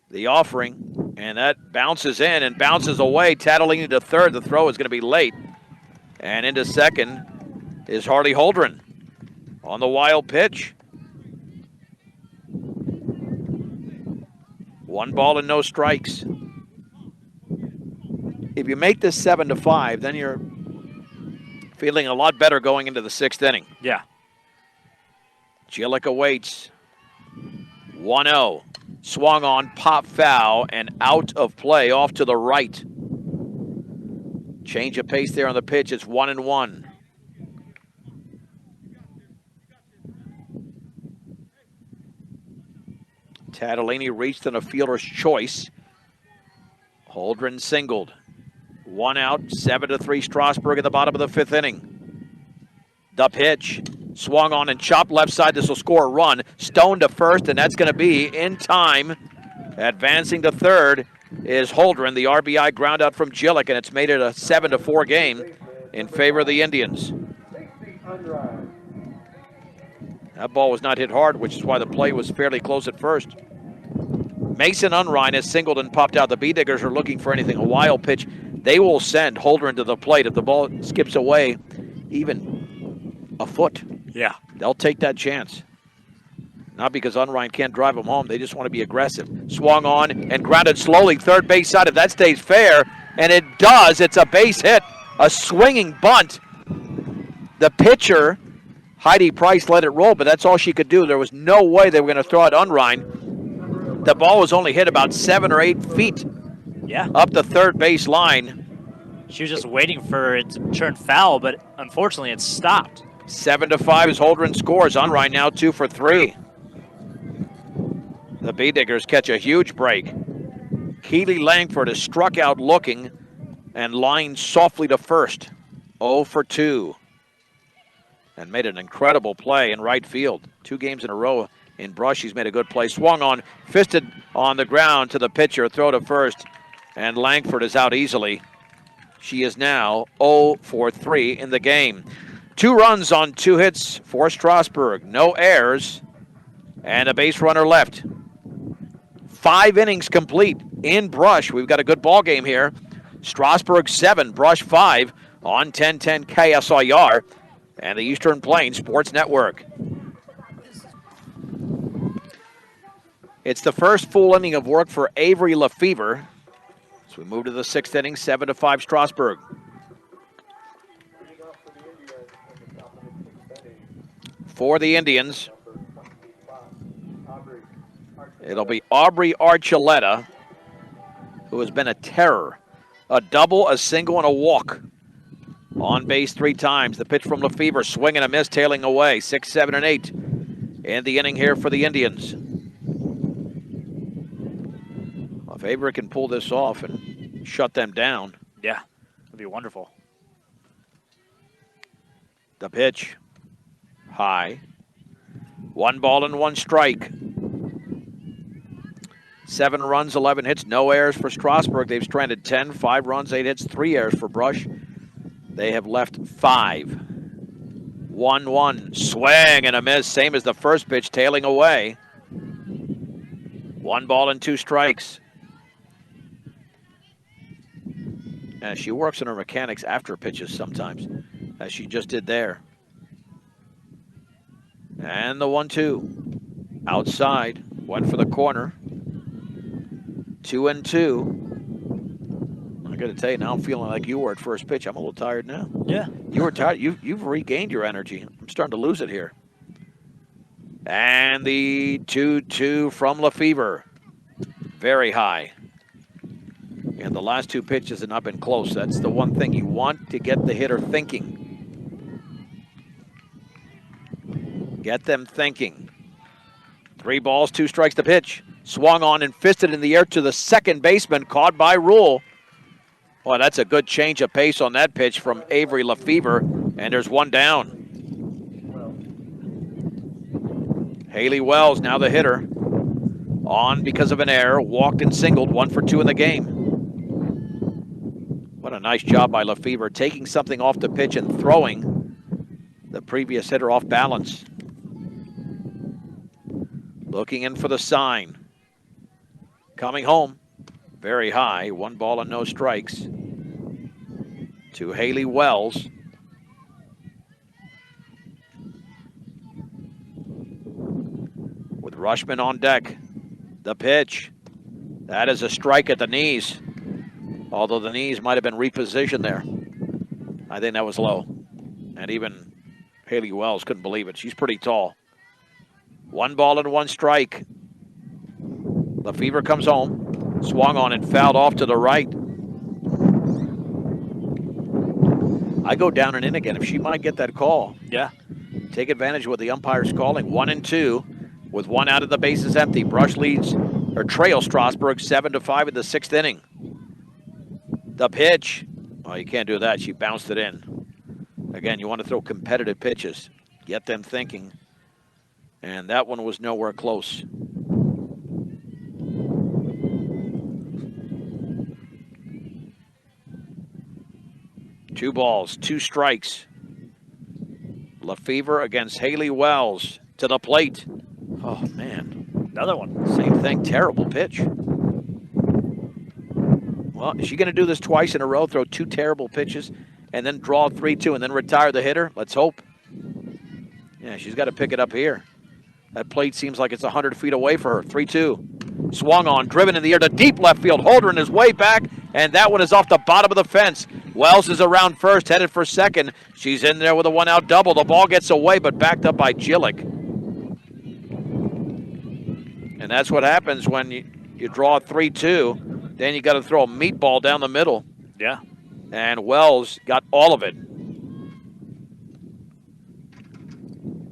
The offering, and that bounces in and bounces away. Tatalini to third. The throw is going to be late. And into second is Harley Holdren on the wild pitch. 1 ball and no strikes. If you make this 7-5, then you're feeling a lot better going into the 6th inning. Yeah. Gillick awaits. 1-0. Swung on, pop foul, and out of play off to the right. Change of pace there on the pitch. It's 1-1. Tatalini reached in a fielder's choice. Holdren singled. 1 out, 7-3 Strasburg in the bottom of the 5th inning. The pitch. Swung on and chopped left side. This will score a run. Stone to first, and that's going to be in time. Advancing to third is Holdren. The RBI ground out from Gillick, and it's made it a 7-4 game in favor of the Indians. That ball was not hit hard, which is why the play was fairly close at first. Mason Unrein has singled and popped out. The Bee Diggers are looking for anything. A wild pitch. They will send Holdren to the plate. If the ball skips away even a foot, Yeah. they'll take that chance. Not because Unrein can't drive them home. They just want to be aggressive. Swung on and grounded slowly. Third base side. If that stays fair, and it does, it's a base hit. A swinging bunt. The pitcher, Heidi Price, let it roll, but that's all she could do. There was no way they were going to throw it Unrein. The ball was only hit about 7 or 8 feet up the third base line. She was just waiting for it to turn foul, but unfortunately it stopped. 7-5 as Holdren scores. Unrein now 2 for 3. The Bee Diggers catch a huge break. Keely Langford is struck out looking and lined softly to first. 0 for 2. And made an incredible play in right field. 2 games in a row in Brush. He's made a good play. Swung on, fisted on the ground to the pitcher. Throw to first. And Langford is out easily. She is now 0 for 3 in the game. 2 runs on 2 hits for Strasburg. No errors. And a base runner left. 5 innings complete in Brush. We've got a good ball game here. Strasburg 7, Brush 5 on 1010 KSIR and the Eastern Plains Sports Network. It's the first full inning of work for Avery Lefevre. So we move to the 6th inning, 7-5 Strasburg. Leading off for the Indians in the top of the 6th inning, For the Indians, number 25, Aubrey Archuleta. it'll be Aubrey Archuleta, who has been a terror. A double, a single, and a walk. On base 3 times. The pitch from Lefevre, swing and a miss, tailing away. 6, 7, and 8 in the inning here for the Indians. Well, if Avery can pull this off and shut them down. Yeah, that'd be wonderful. The pitch, high. 1 ball and 1 strike. 7 runs, 11 hits, no errors for Strasburg. They've stranded 10, 5 runs, 8 hits, 3 errors for Brush. They have left 5. 1-1, swing and a miss, same as the first pitch, tailing away. 1 ball and 2 strikes. And she works on her mechanics after pitches sometimes, as she just did there. And the 1-2. Outside, went for the corner. 2-2. I got to tell you, now I'm feeling like you were at first pitch. I'm a little tired now. Yeah. You were tired. You've regained your energy. I'm starting to lose it here. And the 2-2 from Lefevre. Very high. And the last 2 pitches have not been close. That's the one thing you want to get the hitter thinking. Get them thinking. 3 balls, 2 strikes, the pitch. Swung on and fisted in the air to the second baseman, caught by Rule. Boy, that's a good change of pace on that pitch from Avery Lefevre, and there's 1 down. Haley Wells, now the hitter, on because of an error, walked and singled, 1 for 2 in the game. What a nice job by Lefevre, taking something off the pitch and throwing the previous hitter off balance. Looking in for the sign. Coming home, very high, 1 ball and no strikes. To Haley Wells. With Rushman on deck. The pitch. That is a strike at the knees. Although the knees might have been repositioned there. I think that was low. And even Haley Wells couldn't believe it. She's pretty tall. 1 ball and 1 strike. Lefevre comes home. Swung on and fouled off to the right. I go down and in again if she might get that call. Yeah. Take advantage of what the umpire's calling. 1-2 with 1 out of the bases empty. Brush leads or trails Strasburg 7-5 in the 6th inning. The pitch. Oh, you can't do that. She bounced it in. Again, you want to throw competitive pitches. Get them thinking. And that one was nowhere close. Two balls, 2 strikes. Lefevre against Haley Wells to the plate. Oh, man. Another one. Same thing, terrible pitch. Well, is she going to do this twice in a row, throw 2 terrible pitches, and then draw 3-2 and then retire the hitter? Let's hope. Yeah, she's got to pick it up here. That plate seems like it's 100 feet away for her. 3-2. Swung on, driven in the air to deep left field. Holdren is way back, and that one is off the bottom of the fence. Wells is around first, headed for second. She's in there with a 1-out double. The ball gets away, but backed up by Gillick. And that's what happens when you draw 3-2. Then you got to throw a meatball down the middle. Yeah. And Wells got all of it.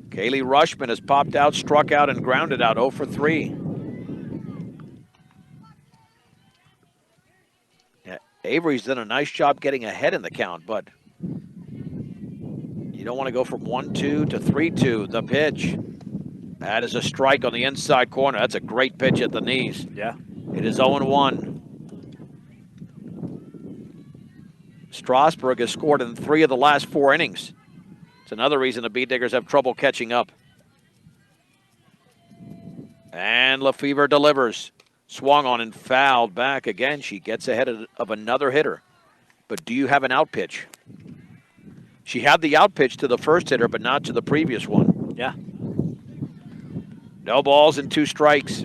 Kaylee Rushman has popped out, struck out, and grounded out 0 for 3. Yeah, Avery's done a nice job getting ahead in the count, but you don't want to go from 1-2 to 3-2. The pitch. That is a strike on the inside corner. That's a great pitch at the knees. Yeah. It is 0-1. Strasburg has scored in 3 of the last 4 innings. It's another reason the Bee Diggers have trouble catching up. And Lefevre delivers. Swung on and fouled back. Again, she gets ahead of another hitter. But do you have an out pitch? She had the out pitch to the first hitter, but not to the previous one. Yeah. No balls and 2 strikes.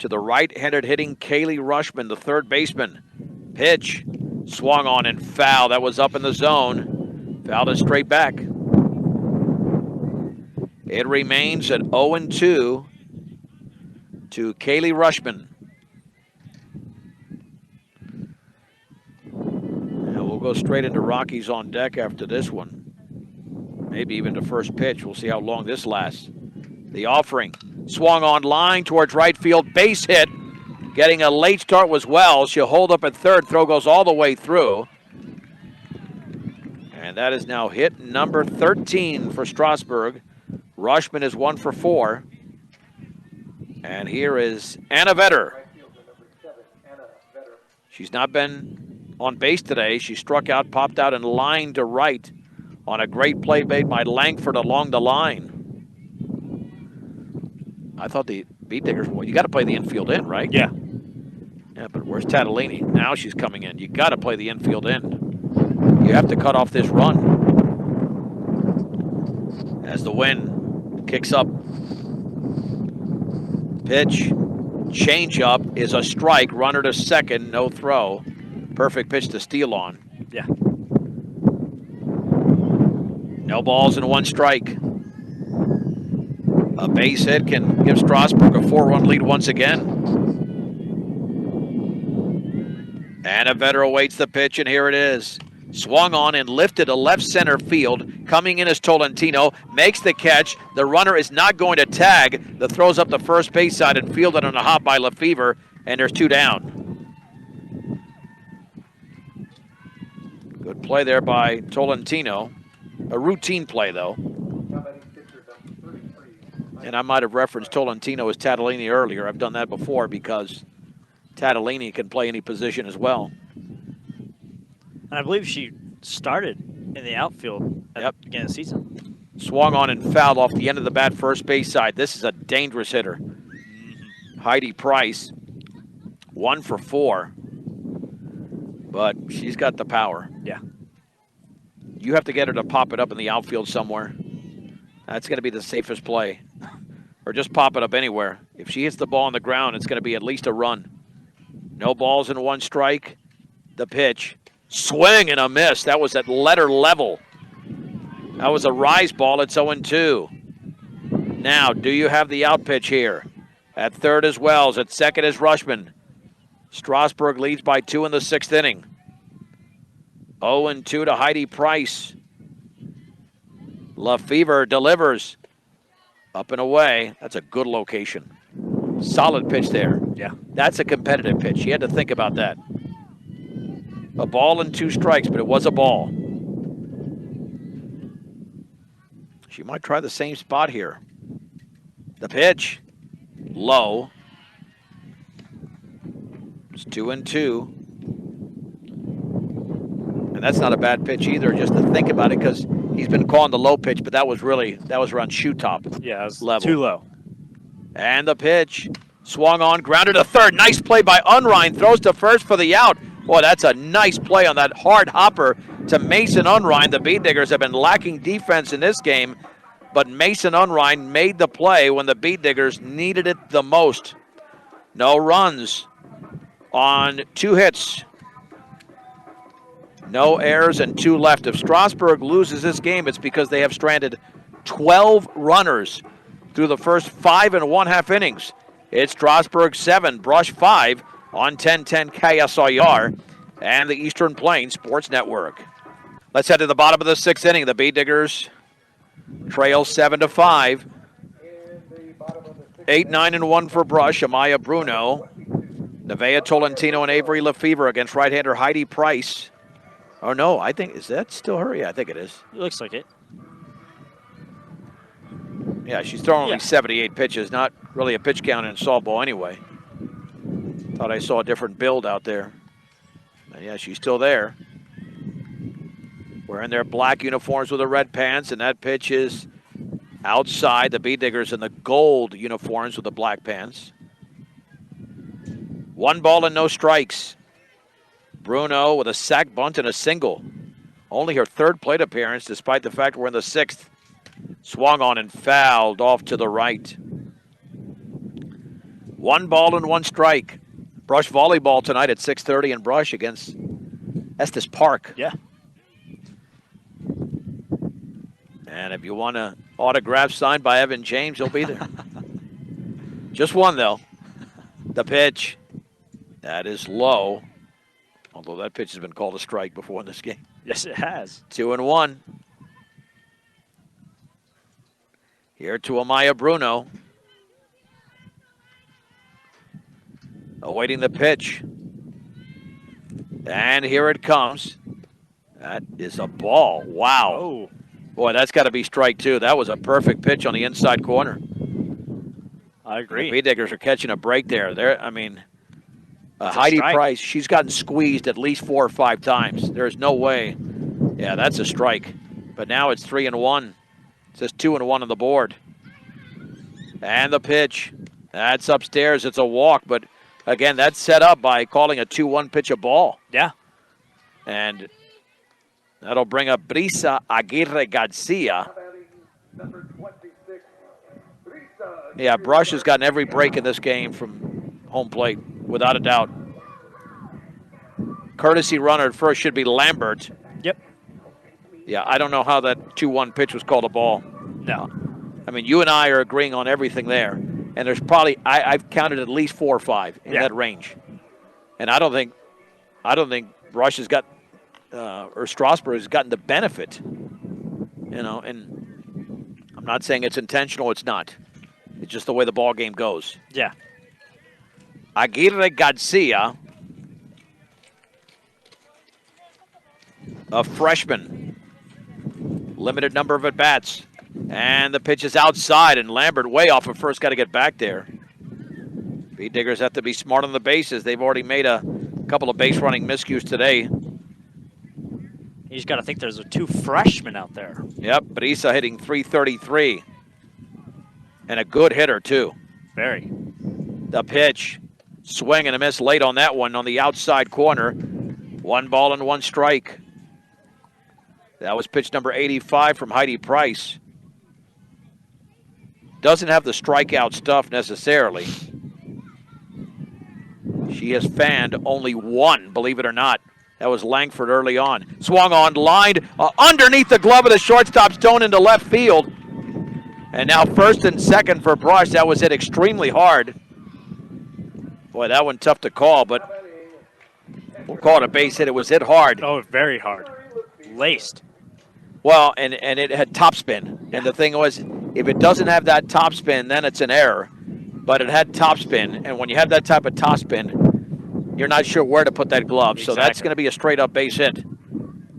to the right-handed hitting Kaylee Rushman, the third baseman. Pitch, swung on and foul. That was up in the zone. Fouled it straight back. It remains at 0-2 to Kaylee Rushman. And we'll go straight into Rockies on deck after this one. Maybe even the first pitch. We'll see how long this lasts. The offering, swung on line towards right field, base hit. Getting a late start was Wells. She'll hold up at third. Throw goes all the way through. And that is now hit number 13 for Strasburg. Rushman is 1 for 4. And here is Anna Vetter. She's not been on base today. She struck out, popped out, and lined to right on a great play made by Langford along the line. I thought the beat diggers, well, you got to play the infield in, right? Yeah. Yeah, but where's Tatalini? Now she's coming in. You got to play the infield in. You have to cut off this run. As the wind kicks up. Pitch, change up is a strike. Runner to second, no throw. Perfect pitch to steal on. Yeah. No balls and 1 strike. A base hit can give Strasburg a 4-run lead once again. And a Vetter awaits the pitch, and here it is. Swung on and lifted to left center field. Coming in is Tolentino. Makes the catch. The runner is not going to tag. The throw's up the first base side and fielded on a hop by Lefevre, and there's 2 down. Good play there by Tolentino. A routine play, though. And I might have referenced Tolentino as Tatalini earlier. I've done that before because Tatalini can play any position as well. And I believe she started in the outfield at the beginning of the season. Swung on and fouled off the end of the bat first base side. This is a dangerous hitter. Heidi Price, 1 for 4. But she's got the power. Yeah. You have to get her to pop it up in the outfield somewhere. That's going to be the safest play. Or just pop it up anywhere. If she hits the ball on the ground, it's going to be at least a run. No balls and 1 strike. The pitch. Swing and a miss. That was at letter level. That was a rise ball. It's 0-2. Now, do you have the out pitch here? At third is Wells. At second is Rushman. Strasburg leads by 2 in the 6th inning. 0-2 to Heidi Price. Lefevre delivers. Up and away. That's a good location. Solid pitch there. Yeah. That's a competitive pitch. You had to think about that. A ball and 2 strikes, but it was a ball. She might try the same spot here. The pitch. Low. It's 2-2. And that's not a bad pitch either, just to think about it, because he's been calling the low pitch, but that was around shoe top. Yeah, it was level. too low. And the pitch. Swung on, grounded to third. Nice play by Unrein. Throws to first for the out. Boy, that's a nice play on that hard hopper to Mason Unrein. The Beat Diggers have been lacking defense in this game, but Mason Unrein made the play when the Beat Diggers needed it the most. No runs on 2 hits. No errors and 2 left. If Strasburg loses this game, it's because they have stranded 12 runners through the first 5 1/2 innings. It's Strasburg 7, Brush 5 on 1010 KSIR and the Eastern Plains Sports Network. Let's head to the bottom of the 6th inning. The Beat Diggers trail 7-5. 8-9-1 for Brush. Amaya Bruno, Nevaeh Tolentino, and Avery Lefevre against right-hander Heidi Price. Oh, no, I think, is that still her? Yeah, I think it is. It looks like it. Yeah, she's throwing only 78 pitches, not really a pitch count in softball anyway. Thought I saw a different build out there. And yeah, she's still there. Wearing their black uniforms with the red pants, and that pitch is outside. The Beat Diggers in the gold uniforms with the black pants. 1 ball and no strikes. Bruno with a sac bunt and a single. Only her 3rd plate appearance, despite the fact we're in the swung on and fouled off to the right. 1 ball and 1 strike. Brush volleyball tonight at 6:30 in Brush against Estes Park. Yeah. And if you want an autograph signed by Evan James, he'll be there. Just one, though. The pitch. That is low. Although that pitch has been called a strike before in this game. Yes, it has. 2-1. Here to Amaya Bruno. Awaiting the pitch. And here it comes. That is a ball. Wow. Oh. Boy, that's got to be strike 2. That was a perfect pitch on the inside corner. I agree. The B-Diggers are catching a break there. Heidi Price, she's gotten squeezed at least 4 or 5 times. There's no way. Yeah, that's a strike. But now it's 3-1. It says 2-1 on the board. And the pitch. That's upstairs. It's a walk, but again, that's set up by calling a 2-1 pitch a ball. Yeah. And that'll bring up Brisa Aguirre Garcia. Number 26, Brisa. Yeah, Brush has gotten every break in this game from home plate, without a doubt. Courtesy runner at first should be Lambert. Yep. Yeah, I don't know how that 2-1 pitch was called a ball. No. I mean, you and I are agreeing on everything there. And there's probably, I've counted at least 4 or 5 in that range. And I don't think Brush has got, or Strasburg has gotten the benefit. And I'm not saying it's intentional, it's not. It's just the way the ball game goes. Yeah. Aguirre Garcia, a freshman, limited number of at-bats. And the pitch is outside, and Lambert way off at first, got to get back there. B-Diggers have to be smart on the bases. They've already made a couple of base-running miscues today. You just got to think there's 2 freshmen out there. Yep, Brisa hitting .333. And a good hitter, too. Very. The pitch. Swing and a miss late on that one on the outside corner. 1 ball and 1 strike. That was pitch number 85 from Heidi Price. Doesn't have the strikeout stuff necessarily. She has fanned only 1, believe it or not. That was Langford early on. Swung on, lined underneath the glove of the shortstop, Stone into left field. And now first and second for Brush. That was hit extremely hard. Boy, that one tough to call, but we'll call it a base hit. It was hit hard. Oh, very hard. Laced. Well, and it had topspin. And the thing was, if it doesn't have that topspin, then it's an error. But it had topspin, and when you have that type of topspin, you're not sure where to put that glove. Exactly. So that's going to be a straight-up base hit.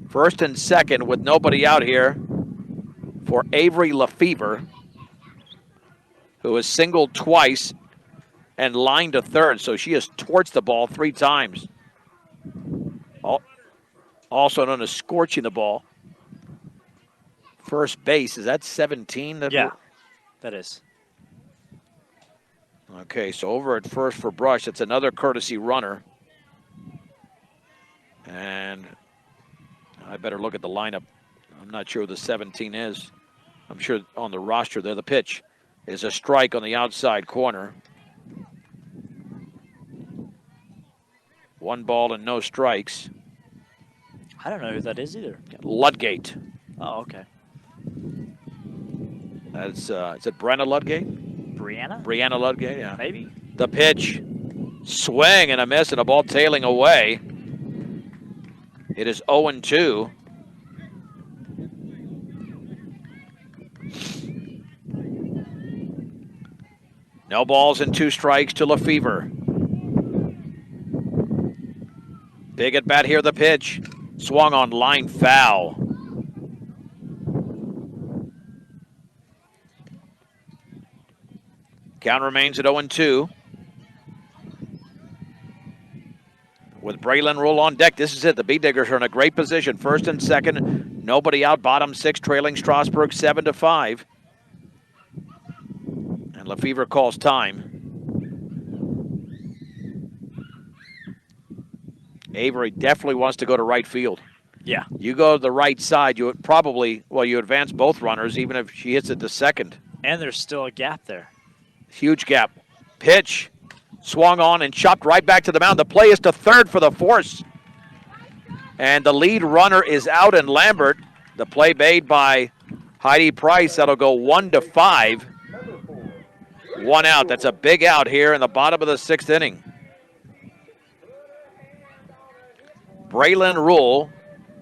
First and second with nobody out here for Avery Lefevre, who has singled twice and lined to third. So she has torched the ball 3 times. Also known as scorching the ball. First base, is that 17? Yeah, that is. Okay, so over at first for Brush, it's another courtesy runner. And I better look at the lineup. I'm not sure who the 17 is. I'm sure on the roster there, the pitch is a strike on the outside corner. 1 ball and no strikes. I don't know who that is either. Ludgate. Oh, okay. That's, is it Brenna Ludgate? Brianna? Brianna Ludgate, yeah. Maybe. The pitch, swing and a miss, and a ball tailing away. It is 0-2. No balls and 2 strikes to Lefevre. Big at bat here, the pitch. Swung on, line foul. Count remains at 0-2. With Braylon Rule on deck, this is it. The B-Diggers are in a great position. First and second, nobody out. Bottom 6, trailing Strasburg 7-5. And Lefevre calls time. Avery definitely wants to go to right field. Yeah. You go to the right side, you would probably, well, you advance both runners, even if she hits it to second. And there's still a gap there. Huge gap. Pitch. Swung on and chopped right back to the mound. The play is to third for the force. And the lead runner is out in Lambert. The play made by Heidi Price. That'll go 1-5. 1 out. That's a big out here in the bottom of the 6th inning. Braylon Rule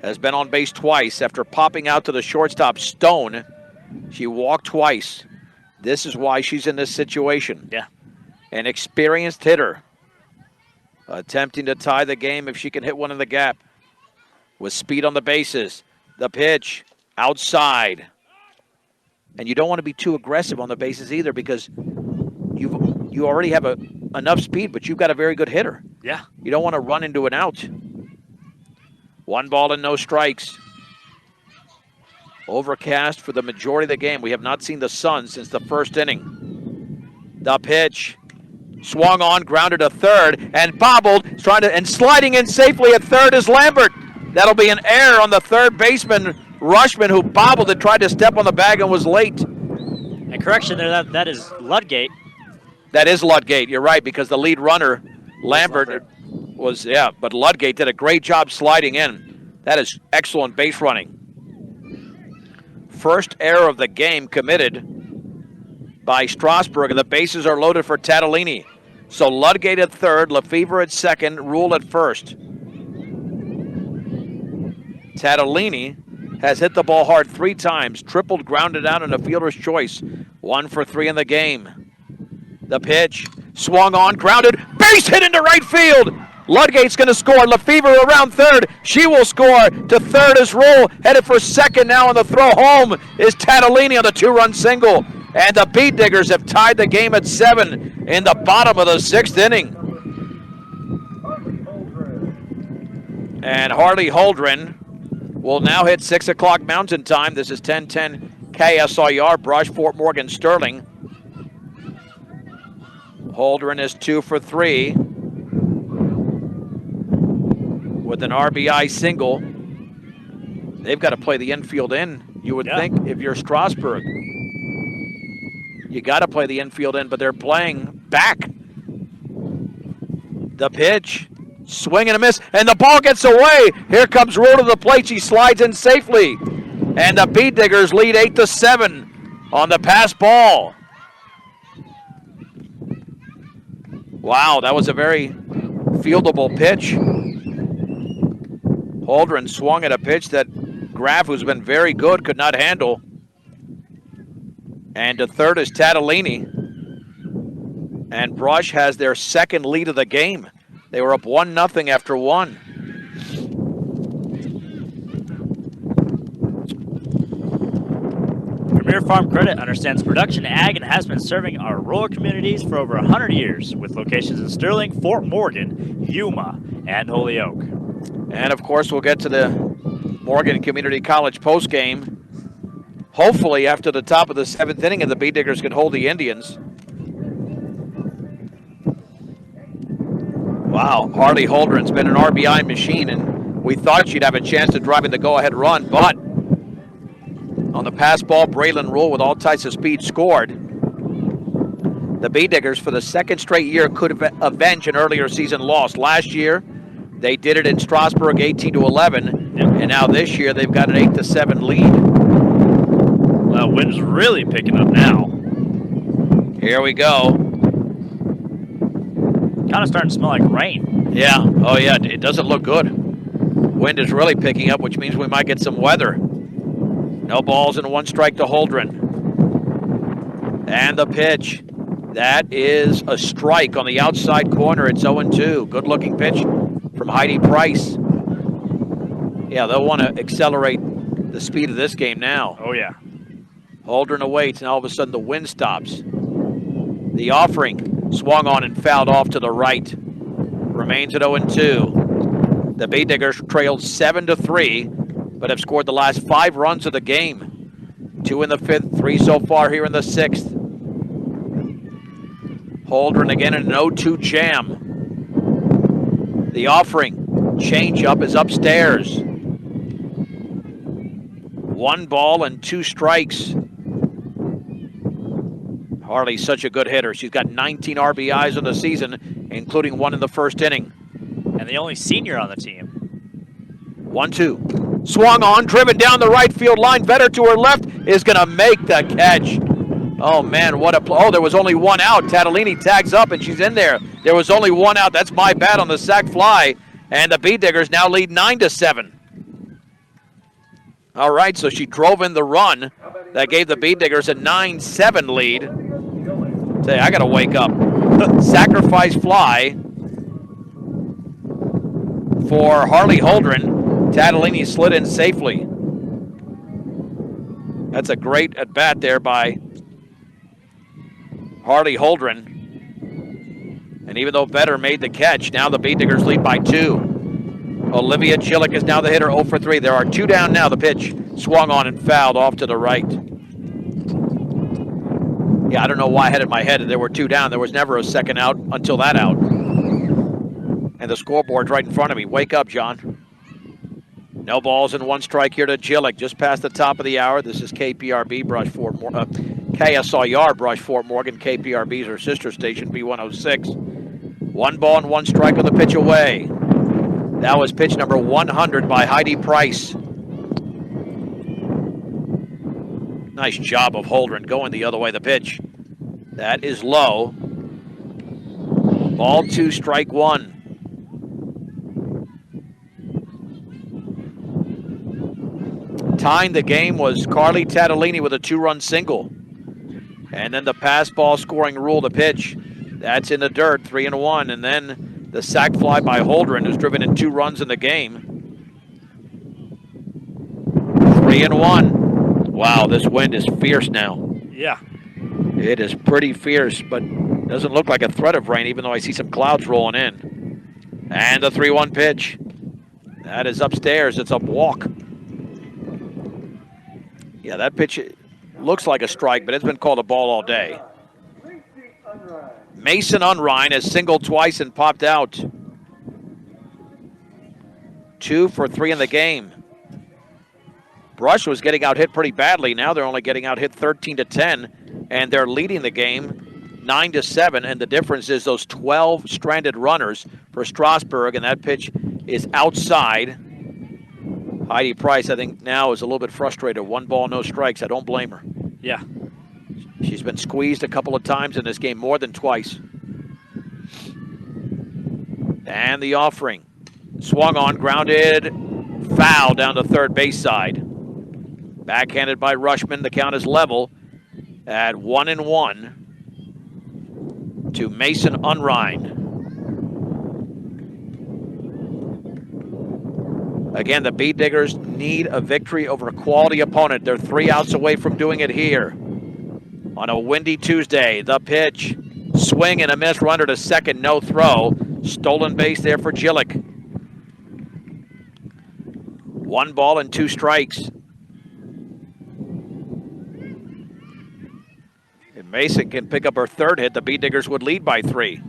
has been on base twice after popping out to the shortstop Stone. She walked twice. This is why she's in this situation. Yeah. An experienced hitter attempting to tie the game if she can hit one in the gap. With speed on the bases. The pitch outside. And you don't want to be too aggressive on the bases either because you already have enough speed, but you've got a very good hitter. Yeah. You don't want to run into an out. 1 ball and no strikes. Overcast for the majority of the game. We have not seen the sun since the 1st inning. The pitch. Swung on, grounded to third, and bobbled, and sliding in safely at third is Lambert. That'll be an error on the third baseman, Rushman, who bobbled and tried to step on the bag and was late. And correction there, that is Ludgate. That is Ludgate, you're right, because the lead runner, Lambert, was, but Ludgate did a great job sliding in. That is excellent base running. First error of the game committed by Strasburg, and the bases are loaded for Tatalini. So Ludgate at third, Lefevre at second, Rule at first. Tatalini has hit the ball hard 3 times, tripled, grounded out, and a fielder's choice. 1 for 3 in the game. The pitch, swung on, grounded, base hit into right field. Ludgate's going to score. Lefevre around third. She will score. To third is Rule. Headed for second now on the throw home is Tatalini on the 2-run single. And the Beat Diggers have tied the game at 7 in the bottom of the 6th inning. And Harley Holdren will now hit 6 o'clock Mountain Time. This is 10:10 KSIR, Brush, Fort Morgan, Sterling. Holdren is 2 for 3 with an RBI single. They've got to play the infield in, you would think, if you're Strasburg. You got to play the infield in, but they're playing back. The pitch, swing and a miss, and the ball gets away. Here comes Rule to the plate. She slides in safely. And the Beat Diggers lead 8-7 on the pass ball. Wow, that was a very fieldable pitch. Holdren swung at a pitch that Graf, who's been very good, could not handle. And to third is Tatalini. And Brush has their second lead of the game. They were up 1-0 after 1. Premier Farm Credit understands production ag and has been serving our rural communities for over 100 years with locations in Sterling, Fort Morgan, Yuma, and Holyoke. And of course, we'll get to the Morgan Community College postgame. Hopefully after the top of the 7th inning and the Beat Diggers can hold the Indians. Wow, Harley Holdren's been an RBI machine, and we thought she'd have a chance to drive in the go-ahead run, but on the pass ball, Braylon Rule with all types of speed scored. The Beat Diggers, for the 2nd straight year, could avenge an earlier season loss. Last year, they did it in Strasburg, 18-11, and now this year they've got an 8-7 lead. Well, wind's really picking up now. Here we go. Kind of starting to smell like rain. Yeah, oh yeah, it doesn't look good. Wind is really picking up, which means we might get some weather. No balls and 1 strike to Holdren. And the pitch. That is a strike on the outside corner. It's 0-2. Good looking pitch from Heidi Price. Yeah, they'll want to accelerate the speed of this game now. Oh, yeah. Holdren awaits, and all of a sudden the wind stops. The offering swung on and fouled off to the right. Remains at 0-2. The Beat Diggers trailed 7-3, but have scored the last 5 runs of the game. 2 in the 5th, 3 so far here in the 6th. Holdren again in an 0-2 jam. The offering, changeup is upstairs. 1 ball and 2 strikes. Harley's such a good hitter. She's got 19 RBIs in the season, including one in the first inning. And the only senior on the team. 1-2. Swung on, driven down the right field line. Vetter to her left is going to make the catch. Oh, man, what a play. Oh, there was only one out. Tatalini tags up, and she's in there. There was only one out. That's my bad on the sac fly. And the Bee Diggers now lead 9-7. All right, so she drove in the run. That gave the Bee Diggers a 9-7 lead. Say, I got to wake up. Sacrifice fly for Harley Holdren. Tatalini slid in safely. That's a great at-bat there by Harley Holdren. And even though Vetter made the catch, now the Bee Diggers lead by 2. Olivia Jillick is now the hitter, 0 for 3. There are 2 down now. The pitch swung on and fouled off to the right. Yeah, I don't know why I had it in my head that there were 2 down. There was never a second out until that out. And the scoreboard's right in front of me. Wake up, John. No balls and 1 strike here to Jillick. Just past the top of the hour. This is KPRB Brush Fort Morgan. KSIR Brush Fort Morgan. KPRB is her sister station, B106. 1 ball and 1 strike on the pitch away. That was pitch number 100 by Heidi Price. Nice job of Holdren going the other way. The pitch. That is low. Ball 2, strike 1. Tying the game was Carly Tatalini with a 2-run single. And then the pass ball scoring rule, the pitch. That's in the dirt, 3-1. And then the sac fly by Holdren, who's driven in 2 runs in the game. 3-1. Wow, this wind is fierce now. Yeah. It is pretty fierce, but doesn't look like a threat of rain, even though I see some clouds rolling in. And the 3-1 pitch. That is upstairs. It's a walk. Yeah, that pitch looks like a strike, but it's been called a ball all day. Mason Unrein has singled twice and popped out. 2 for 3 in the game. Brush was getting out hit pretty badly. Now they're only getting out hit 13-10, and they're leading the game 9-7. And the difference is those 12 stranded runners for Strasburg, and that pitch is outside. Heidi Price, I think, now is a little bit frustrated. 1 ball, no strikes. I don't blame her. Yeah. She's been squeezed a couple of times in this game, more than twice. And the offering. Swung on, grounded, foul down the third base side. Backhanded by Rushman. The count is level at 1-1 to Mason Unrein. Again, the Bee Diggers need a victory over a quality opponent. They're 3 outs away from doing it here on a windy Tuesday. The pitch, swing and a miss, runner to second, no throw. Stolen base there for Jillick. 1 ball and 2 strikes. If Mason can pick up her 3rd hit, the Bee Diggers would lead by 3.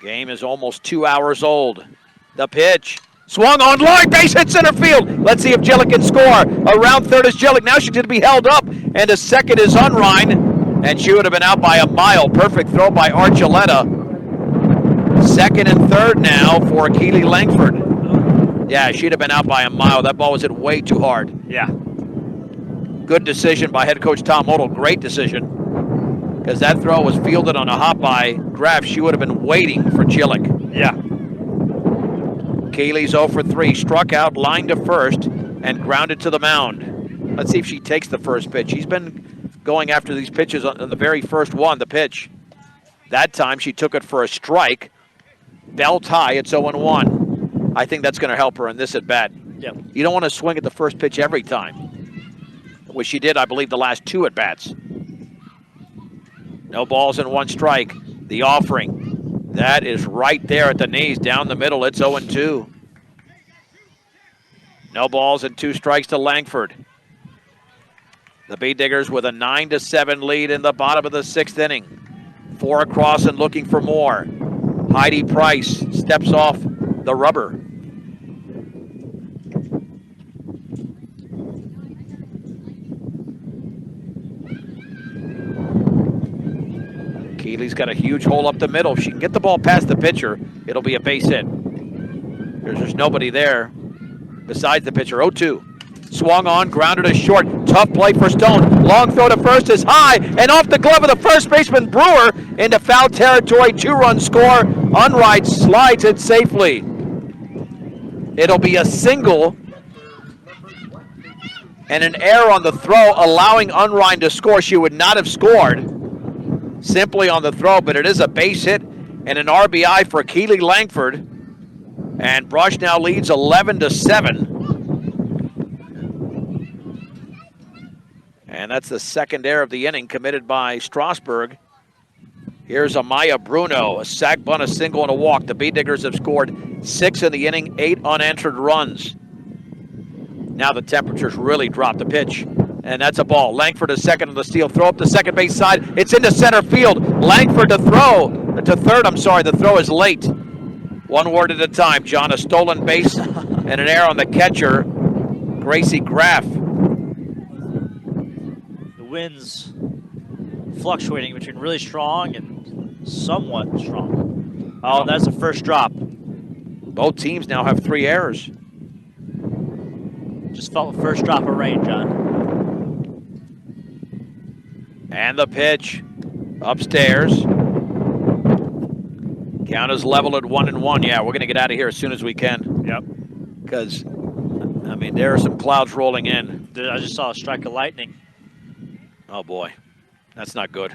Game is almost 2 hours old. The pitch. Swung on, line, base hit center field. Let's see if Jillick can score. Around third is Jillick. Now she's going to be held up. And the second is Unrein. And she would have been out by a mile. Perfect throw by Archuleta. Second and third now for Keely Langford. Yeah, she'd have been out by a mile. That ball was hit way too hard. Yeah. Good decision by head coach Tom Odell. Great decision. Because that throw was fielded on a hop by Graff. She would have been waiting for Jillick. Yeah. Keeley's 0 for 3. Struck out, lined to first, and grounded to the mound. Let's see if she takes the first pitch. She's been going after these pitches on the very first one, the pitch. That time she took it for a strike. Belt high, it's 0-1. I think that's going to help her in this at-bat. Yeah. You don't want to swing at the first pitch every time, which she did, I believe, the last 2 at-bats. No balls and 1 strike. The offering. That is right there at the knees, down the middle. It's 0-2. No balls and 2 strikes to Langford. The Bee Diggers with a 9-7 lead in the bottom of the 6th inning. 4 across and looking for more. Heidi Price steps off the rubber. She's got a huge hole up the middle. If she can get the ball past the pitcher, it'll be a base hit. There's nobody there besides the pitcher. 0-2. Swung on, grounded to short. Tough play for Stone. Long throw to first is high, and off the glove of the first baseman Brewer into foul territory. 2-run score. Unright slides it safely. It'll be a single and an error on the throw, allowing Unright to score. She would not have scored simply on the throw, but it is a base hit and an RBI for Keely Langford. And Brush now leads 11-7. And that's the second error of the inning committed by Strasburg. Here's Amaya Bruno, a sac bunt, a single, and a walk. The Bee Diggers have scored 6 in the inning, 8 unanswered runs. Now the temperatures really drop. The pitch, and that's a ball. Langford to second on the steal. Throw up the second base side. It's into center field. Langford to third. The throw is late. One word at a time, John. A stolen base and an error on the catcher, Gracie Graff. The wind's fluctuating between really strong and somewhat strong. Oh, that's the first drop. Both teams now have 3 errors. Just felt the first drop of rain, John. And the pitch upstairs. Count is level at 1-1. Yeah, we're going to get out of here as soon as we can. Yep. Because, I mean, there are some clouds rolling in. I just saw a strike of lightning. Oh, boy. That's not good.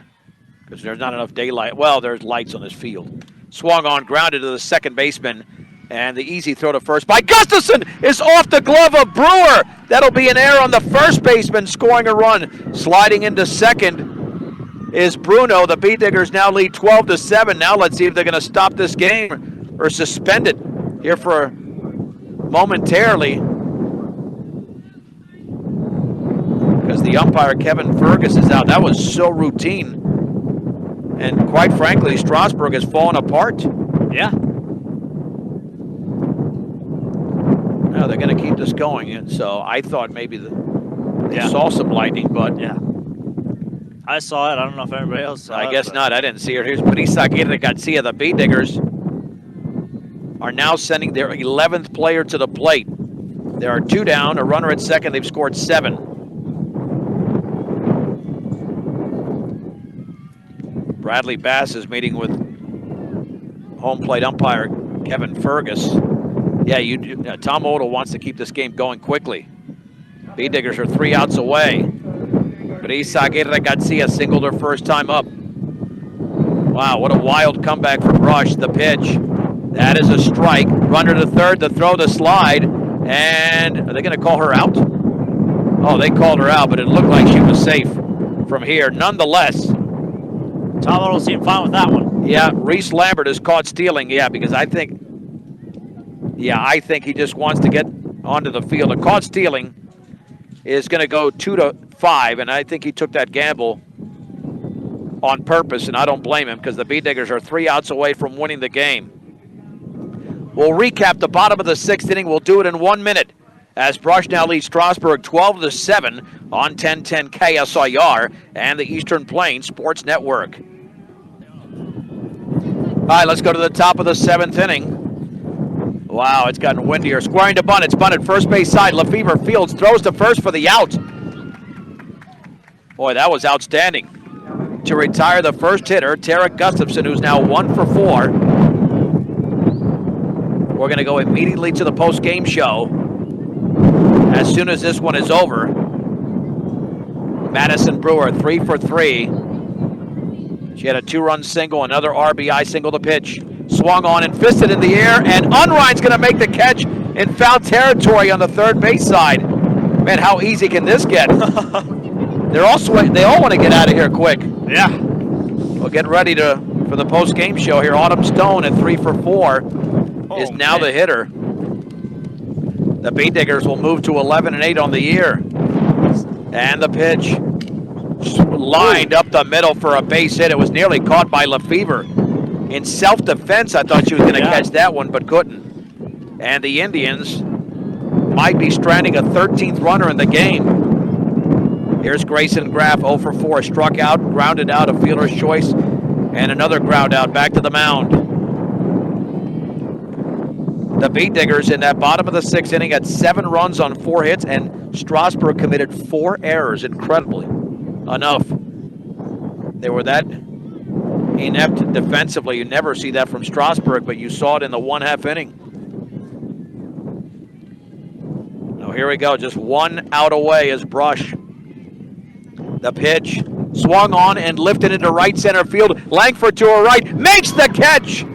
Because there's not enough daylight. Well, there's lights on this field. Swung on, grounded to the second baseman. And the easy throw to first by Gustafson is off the glove of Brewer. That'll be an error on the first baseman, scoring a run. Sliding into second is Bruno. The Bee Diggers now lead 12-7. Now let's see if they're going to stop this game or suspend it here for momentarily. Because the umpire, Kevin Fergus, is out. That was so routine. And quite frankly, Strasburg has fallen apart. Yeah. No, they're going to keep this going. And so I thought maybe they saw some lightning, but yeah. I saw it. I don't know if everybody else saw it. I guess not. I didn't see it. Here's Marisa Garcia. The Bee Diggers are now sending their 11th player to the plate. There are 2 down, a runner at second. They've scored 7. Bradley Bass is meeting with home plate umpire Kevin Fergus. Yeah, Tom Odell wants to keep this game going quickly. Bee Diggers are 3 outs away. Marisa Garcia singled her first time up. Wow, what a wild comeback for Brush. The pitch. That is a strike. Runner to third, the throw, the slide. And are they going to call her out? Oh, they called her out, but it looked like she was safe from here. Nonetheless, Tom Odell seemed fine with that one. Yeah, Reese Lambert is caught stealing. Yeah, because I think he just wants to get onto the field. A caught stealing is going to go 2-5, and I think he took that gamble on purpose, and I don't blame him because the Bee Diggers are 3 outs away from winning the game. We'll recap the bottom of the 6th inning. We'll do it in 1 minute as Brush now leads Strasburg 12-7 on 1010 KSIR and the Eastern Plains Sports Network. All right, let's go to the top of the 7th inning. Wow, it's gotten windier. Squaring to bunt. It's bunted first base side. Lefevre fields, throws to first for the out. Boy, that was outstanding. To retire the first hitter, Tara Gustafson, who's now 1 for 4. We're going to go immediately to the post-game show. As soon as this one is over, Madison Brewer, 3 for 3. She had a 2-run single, another RBI single to pitch. Swung on and fisted in the air, and Unrein's going to make the catch in foul territory on the third base side. Man, how easy can this get? They all want to get out of here quick. Yeah. We'll get ready for the post-game show here. Autumn Stone at 3 for 4 is now the hitter. The Bee Diggers will move to 11-8 on the year. And the pitch lined up the middle for a base hit. It was nearly caught by Lefevre. In self-defense, I thought she was going to catch that one, but couldn't. And the Indians might be stranding a 13th runner in the game. Here's Grayson Graff, 0 for 4, struck out, grounded out, a fielder's choice. And another ground out back to the mound. The Beat Diggers in that bottom of the 6th inning had 7 runs on 4 hits, and Strasburg committed 4 errors, incredibly enough. They were that inept defensively. You never see that from Strasburg, but you saw it in the 1/2 inning. Now here we go, just 1 out away is Brush. The pitch swung on and lifted into right center field. Langford to her right, makes the catch!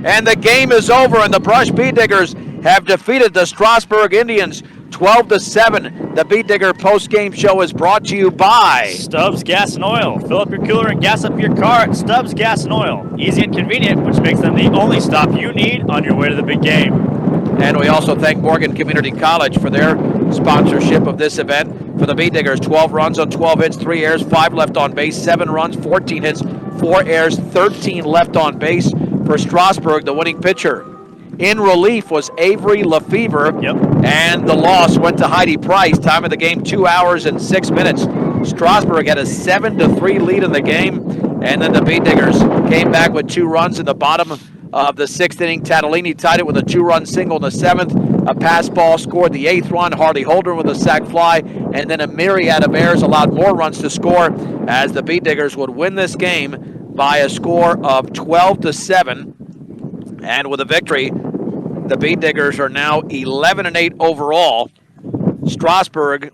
And the game is over, and the Brush Beat Diggers have defeated the Strasburg Indians 12-7. The Beat Digger post-game show is brought to you by Stubbs Gas and Oil. Fill up your cooler and gas up your car at Stubbs Gas and Oil. Easy and convenient, which makes them the only stop you need on your way to the big game. And we also thank Morgan Community College for their sponsorship of this event. For the Beat Diggers, 12 runs on 12 hits, 3 errors, 5 left on base, 7 runs, 14 hits, 4 errors, 13 left on base. For Strasburg, the winning pitcher. In relief was Avery Lefevre, and the loss went to Heidi Price. Time of the game, 2 hours and 6 minutes. Strasburg had a 7-3 lead in the game, and then the Beat Diggers came back with 2 runs in the bottom of the 6th inning. Tatalini tied it with a 2-run single in the 7th. A pass ball scored the 8th run. Harley Holder with a sac fly, and then a myriad of errors allowed more runs to score as the Beat Diggers would win this game by a score of 12-7. And with a victory, the Beat Diggers are now 11-8 overall. Strasburg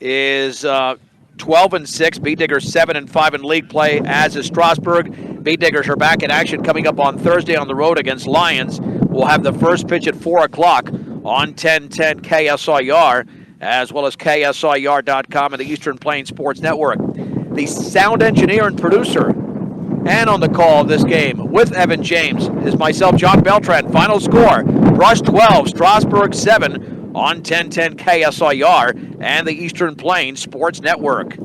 is 12-6. Beat Diggers 7-5 in league play, as is Strasburg. Beat Diggers are back in action coming up on Thursday on the road against Lions. We'll have the first pitch at 4 o'clock on 1010 KSIR, as well as KSIR.com and the Eastern Plains Sports Network. The sound engineer and producer and on the call of this game with Evan James is myself, John Beltran. Final score, Brush 12, Strasburg 7 on 1010 KSIR and the Eastern Plains Sports Network.